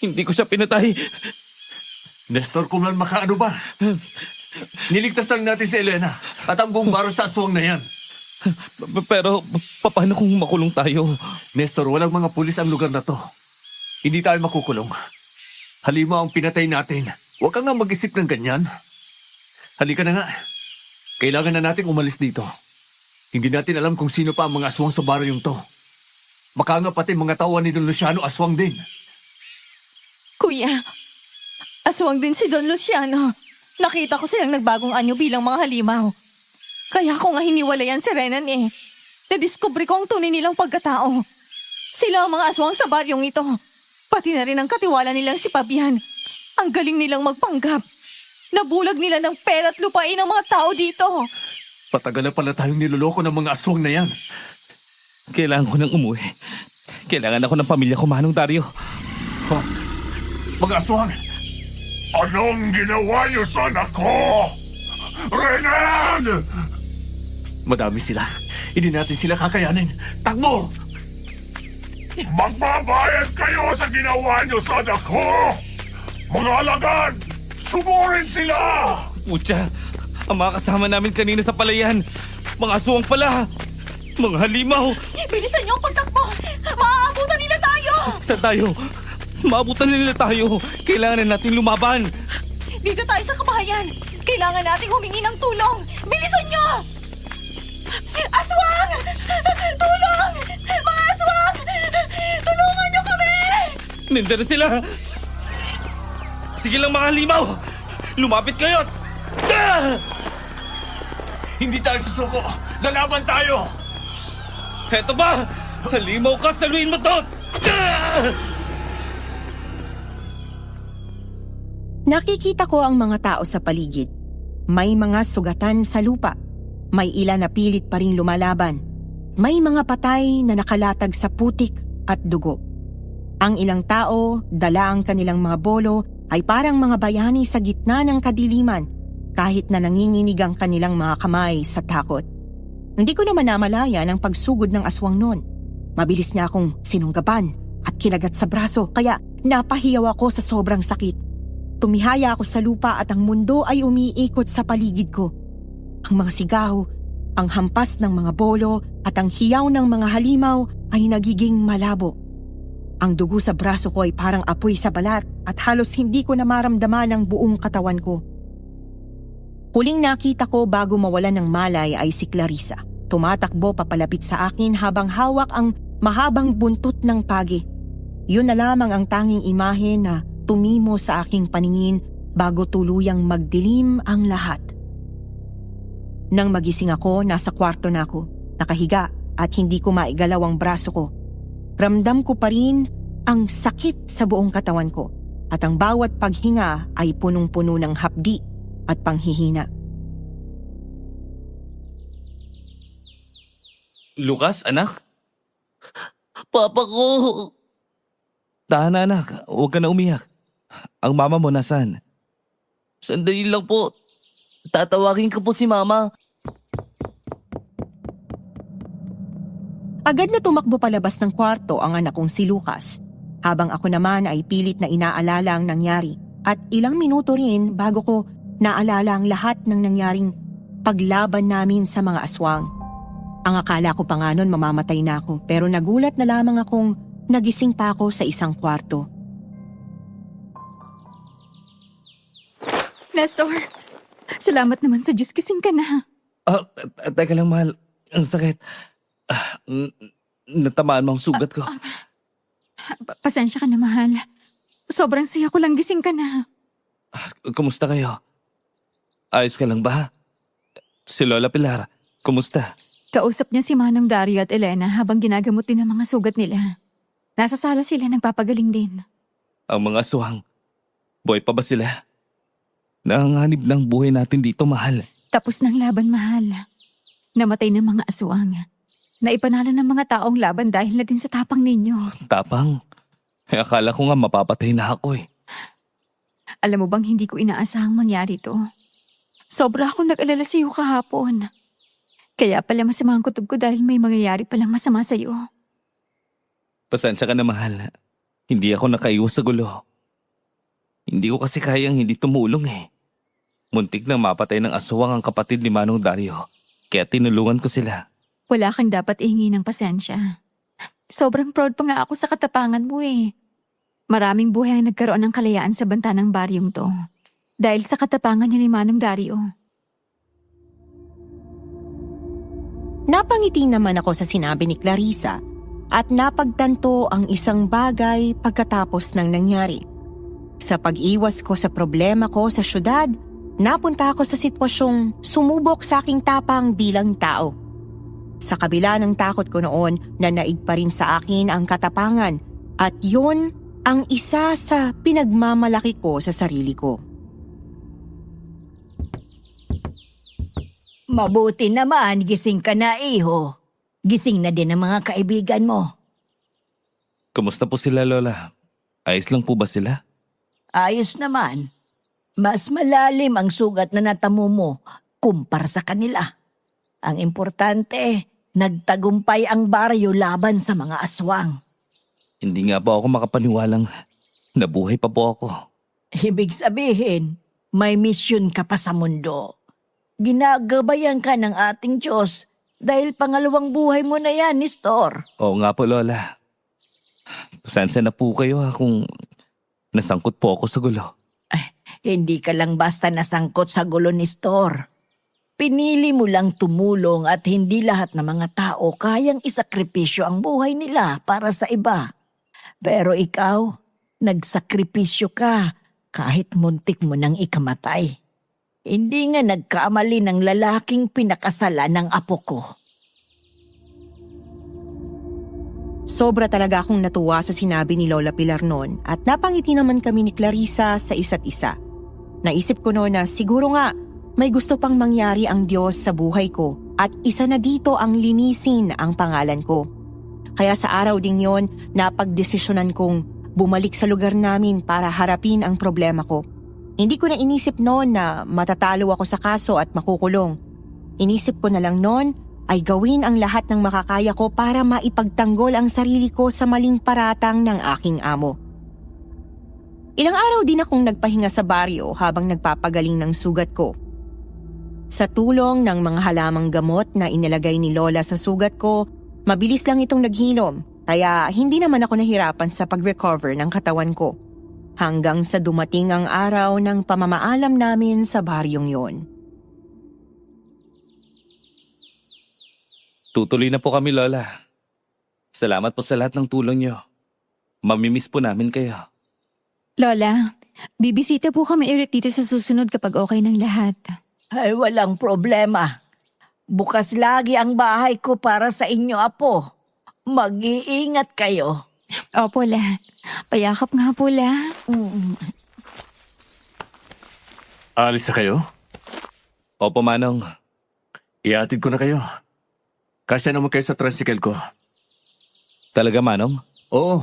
Hindi ko siya pinatay. Nestor, kumalma ka. Ano ba? Niligtas lang natin si Elena at ang buong baro sa aswang na yan. Pero paano kung makulong tayo? Nestor, walang mga pulis ang lugar na to. Hindi tayo makukulong. Halimaw ang pinatay natin. Huwag ka nga mag-isip ng ganyan. Halika na nga. Kailangan na nating umalis dito. Hindi natin alam kung sino pa ang mga aswang sa baryong to. Baka nga pati mga tauhan ni Don Luciano aswang din. Kuya, aswang din si Don Luciano. Nakita ko silang nagbagong anyo bilang mga halimaw. Kaya ko nga hiniwalayan si Renan eh. Nadiskubre ko ang tunay nilang pagkatao. Sila ang mga aswang sa baryong ito. Pati na rin ang katiwala nilang si Pabian. Ang galing nilang magpanggap. Nabulag nila ng pera at lupain ang mga tao dito. Patagal na pala tayong niloloko ng mga aswang na yan. Kailangan ko nang umuwi. Kailangan ako ng pamilya ko, Manong Dario. Ha? Mga aswang! Anong ginawa niyo sa anak ko? Renan! Madami sila. Hindi natin sila kakayanin. Takbo! Magbabayad kayo sa ginawa niyo sa anak ko! Mga alagad! Suburin sila! Putya, ang mga kasama namin kanina sa palayan. Mga aswang pala. Mga halimaw. Bilisan niyo ang pagtakbo. Maaabutan nila tayo. Saan tayo? Maabutan na nila tayo. Kailangan na natin lumaban. Dito tayo sa kabahayan. Kailangan nating humingi ng tulong. Bilisan niyo! Aswang! Tulong! Mga aswang! Tulungan niyo kami! Nandiyan na sila. Sige lang mga halimaw. Lumapit kayo. Ah! Hindi tayo susuko! Lalaban tayo! Heto ba? Halimaw ka, saluhin mo to! Ah! Nakikita ko ang mga tao sa paligid. May mga sugatan sa lupa. May ilan na pilit pa rin lumalaban. May mga patay na nakalatag sa putik at dugo. Ang ilang tao, dala ang kanilang mga bolo, ay parang mga bayani sa gitna ng kadiliman kahit na nanginginig ang kanilang mga kamay sa takot. Hindi ko naman namalayan ang pagsugod ng aswang noon. Mabilis niya akong sinunggaban at kinagat sa braso kaya napahiyaw ako sa sobrang sakit. Tumihaya ako sa lupa at ang mundo ay umiikot sa paligid ko. Ang mga sigaw Ang hampas ng mga bolo at ang hiyaw ng mga halimaw ay nagiging malabo. Ang dugo sa braso ko ay parang apoy sa balat at halos hindi ko na maramdaman ang buong katawan ko. Huling nakita ko bago mawalan ng malay ay si Clarissa. Tumatakbo papalapit sa akin habang hawak ang mahabang buntot ng pagi. Yun na lamang ang tanging imahe na tumimo sa aking paningin bago tuluyang magdilim ang lahat. Nang magising ako, nasa kwarto na ako, nakahiga at hindi ko maigalaw ang braso ko. Ramdam ko pa rin ang sakit sa buong katawan ko at ang bawat paghinga ay punong-puno ng hapdi at panghihina. Lucas, anak? Papa ko! Tahan na, anak. Huwag ka na umiyak. Ang mama mo nasaan? Sandali lang po. Tatawagin ko po si Mama. Agad na tumakbo palabas ng kwarto ang anak kong si Lucas, habang ako naman ay pilit na inaalala ang nangyari at ilang minuto rin bago ko naalala ang lahat ng nangyaring paglaban namin sa mga aswang. Ang akala ko pa nga nun mamamatay na ako pero nagulat na lamang akong nagising pa ako sa isang kwarto. Nestor, salamat naman sa Diyos, gising ka na. Teka lang, mahal. Ang sakit. Natamaan mo ang sugat ko. Pasensya ka na, mahal. Sobrang siya ko lang gising ka na. Kumusta kayo? Ayos ka lang ba? Si Lola Pilar, kumusta? Kausap niya si Manong Dario at Elena habang ginagamot din ang mga sugat nila. Nasa sala sila, nagpapagaling din. Ang mga aswang, buhay pa ba sila? Nanganganib ng buhay natin dito, mahal. Tapos ng laban, mahal. Namatay ng mga aswang. Naipanalo ng mga taong laban dahil na din sa tapang ninyo. Tapang? Akala ko nga mapapatay na ako eh. Alam mo bang hindi ko inaasahang mangyari to? Sobra akong nag-alala sa iyo kahapon. Kaya pala masama ang kutob ko dahil may mangyayari palang masama sa iyo. Pasensya ka na, mahal. Hindi ako nakaiwas sa gulo. Hindi ko kasi kayang hindi tumulong eh. Muntik na mapatay ng aswang ang kapatid ni Manong Dario. Kaya tinulungan ko sila. Wala kang dapat ihingi ng pasensya. Sobrang proud pa nga ako sa katapangan mo eh. Maraming buhay ang nagkaroon ng kalayaan sa banta ng baryong to. Dahil sa katapangan niya ni Manong Dario. Napangiti naman ako sa sinabi ni Clarissa at napagtanto ang isang bagay pagkatapos ng nangyari. Sa pag-iwas ko sa problema ko sa syudad, napunta ako sa sitwasyong sumubok sa aking tapang bilang tao. Sa kabila ng takot ko noon, nanaig pa rin sa akin ang katapangan at yun ang isa sa pinagmamalaki ko sa sarili ko. Mabuti naman, gising ka na, iho. Gising na din ang mga kaibigan mo. Kumusta po sila, Lola? Ayos lang po ba sila? Ayos naman. Mas malalim ang sugat na natamo mo kumpara sa kanila. Ang importante, nagtagumpay ang baryo laban sa mga aswang. Hindi nga po ako makapaniwalang nabuhay pa po ako. Ibig sabihin, may misyon ka pa sa mundo. Ginagabayan ka ng ating Diyos dahil pangalawang buhay mo na yan, Nestor. Oo nga po, Lola. Pasensya na po kayo kung nasangkot po ako sa gulo. Hindi ka lang basta nasangkot sa gulo, Nestor. Pinili mo lang tumulong at hindi lahat ng mga tao kayang isakripisyo ang buhay nila para sa iba. Pero ikaw, nagsakripisyo ka kahit muntik mo nang ikamatay. Hindi nga nagkamali ng lalaking pinakasalan ng apo ko. Sobra talaga akong natuwa sa sinabi ni Lola Pilar noon at napangiti naman kami ni Clarissa sa isa't isa. Naisip ko noon na siguro nga may gusto pang mangyari ang Diyos sa buhay ko at isa na dito ang linisin ang pangalan ko. Kaya sa araw ding yon, napagdesisyonan kong bumalik sa lugar namin para harapin ang problema ko. Hindi ko na inisip noon na matatalo ako sa kaso at makukulong. Inisip ko na lang noon ay gawin ang lahat ng makakaya ko para maipagtanggol ang sarili ko sa maling paratang ng aking amo. Ilang araw din akong nagpahinga sa baryo habang nagpapagaling ng sugat ko. Sa tulong ng mga halamang gamot na inilagay ni Lola sa sugat ko, mabilis lang itong naghilom, kaya hindi naman ako nahirapan sa pag-recover ng katawan ko. Hanggang sa dumating ang araw ng pamamaalam namin sa baryong yon. Tutuloy na po kami, Lola. Salamat po sa lahat ng tulong nyo. Mamimiss po namin kayo. Lola, bibisita po kami ulit dito sa susunod kapag okay ng lahat. Ay, walang problema. Bukas lagi ang bahay ko para sa inyo, apo. Mag-iingat kayo. Opo, La. Payakap nga po, La. Alis na kayo? Opo, Manong. Iatid ko na kayo. Kasya naman kayo sa tricycle ko. Talaga, Manong? Oo.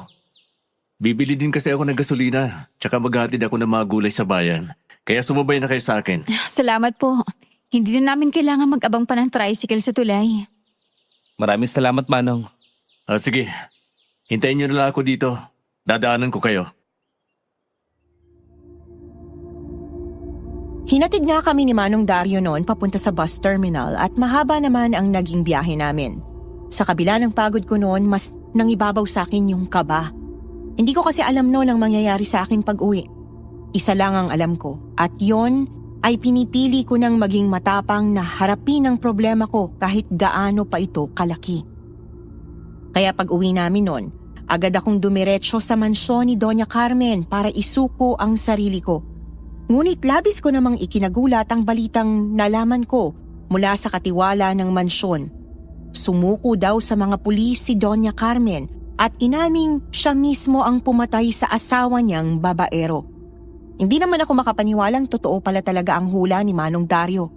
Bibili din kasi ako ng gasolina, tsaka maghatid ako ng mga gulay sa bayan. Kaya sumabay na kayo sa akin. Salamat po. Hindi na namin kailangan mag-abang pa ng tricycle sa tulay. Maraming salamat, Manong. Sige, hintayin niyo na lang ako dito. Dadaanan ko kayo. Hinatid nga kami ni Manong Dario noon papunta sa bus terminal at mahaba naman ang naging biyahe namin. Sa kabila ng pagod ko noon, mas nangibabaw sa akin yung kaba. Hindi ko kasi alam noon ang mangyayari sa akin pag-uwi. Isa lang ang alam ko at yon ay pinipili ko ng maging matapang na harapin ang problema ko kahit gaano pa ito kalaki. Kaya pag-uwi namin noon, agad akong dumiretso sa mansyon ni Doña Carmen para isuko ang sarili ko. Ngunit labis ko namang ikinagulat ang balitang nalaman ko mula sa katiwala ng mansyon. Sumuko daw sa mga pulis si Doña Carmen at inaming siya mismo ang pumatay sa asawa niyang babaero. Hindi naman ako makapaniwalang totoo pala talaga ang hula ni Manong Dario.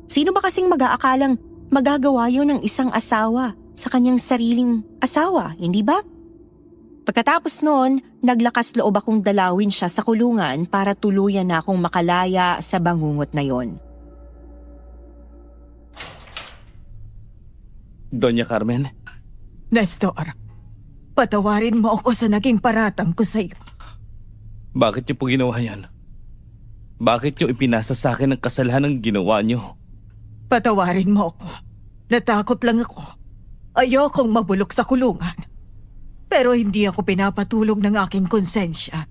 Sino ba kasing mag-aakalang magagawa yun ng isang asawa sa kanyang sariling asawa, hindi ba? Pagkatapos noon, naglakas loob akong dalawin siya sa kulungan para tuluyan na akong makalaya sa bangungot na yon. Doña Carmen? Nestor, patawarin mo ako sa naging paratang ko sa iyo. Bakit niyo po ginawa yan? Bakit niyo ipinasa sa akin ang kasalanan ng ginawa niyo? Patawarin mo ako. Natakot lang ako. Ayokong mabulok sa kulungan. Pero hindi ako pinapatulog ng aking konsensya.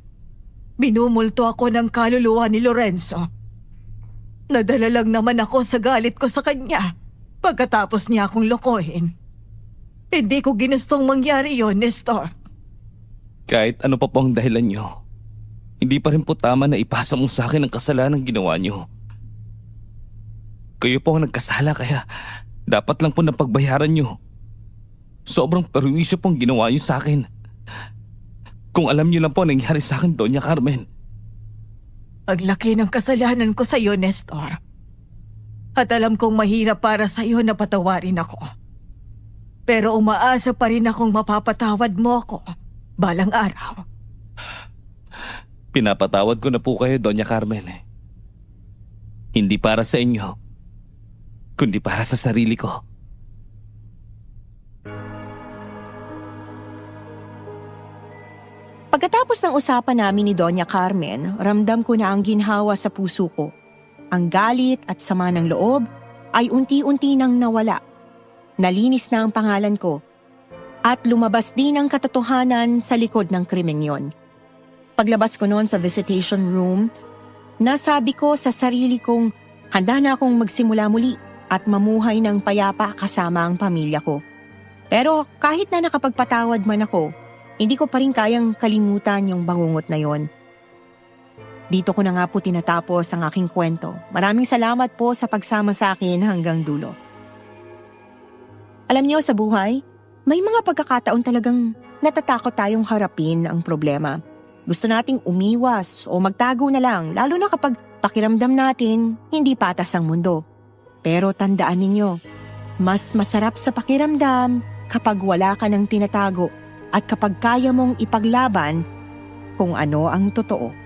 Binumulto ako ng kaluluwa ni Lorenzo. Nadala lang naman ako sa galit ko sa kanya pagkatapos niya akong lokohin. Hindi ko ginustong mangyari yon, Nestor. Kahit ano pa po ang dahilan niyo, hindi pa rin po tama na ipasa mo sa akin ang kasalanan ng ginawa niyo. Kayo po ang nagkasala kaya dapat lang po napagbayaran niyo. Sobrang perwisyo pong ginawa niyo sa akin. Kung alam niyo lang po ang nangyari sa akin, Doña Carmen. Ang laki ng kasalanan ko sa iyo, Nestor. At alam kong mahirap para sa iyo na patawarin ako. Pero umaasa pa rin akong mapapatawad mo ako balang araw. Pinapatawad ko na po kayo, Doña Carmen. Hindi para sa inyo, kundi para sa sarili ko. Pagkatapos ng usapan namin ni Doña Carmen, ramdam ko na ang ginhawa sa puso ko. Ang galit at sama ng loob ay unti-unti nang nawala. Nalinis na ang pangalan ko at lumabas din ang katotohanan sa likod ng krimeng yon. Paglabas ko noon sa visitation room, nasabi ko sa sarili kong handa na akong magsimula muli at mamuhay ng payapa kasama ang pamilya ko. Pero kahit na nakapagpatawad man ako, hindi ko pa rin kayang kalimutan yung bangungot na yon. Dito ko na nga po tinatapos ang aking kwento. Maraming salamat po sa pagsama sa akin hanggang dulo. Alam niyo, sa buhay, may mga pagkakataon talagang natatakot tayong harapin ang problema. Gusto nating umiwas o magtago na lang, lalo na kapag pakiramdam natin hindi patas ang mundo. Pero tandaan ninyo, mas masarap sa pakiramdam kapag wala ka ng tinatago at kapag kaya mong ipaglaban kung ano ang totoo.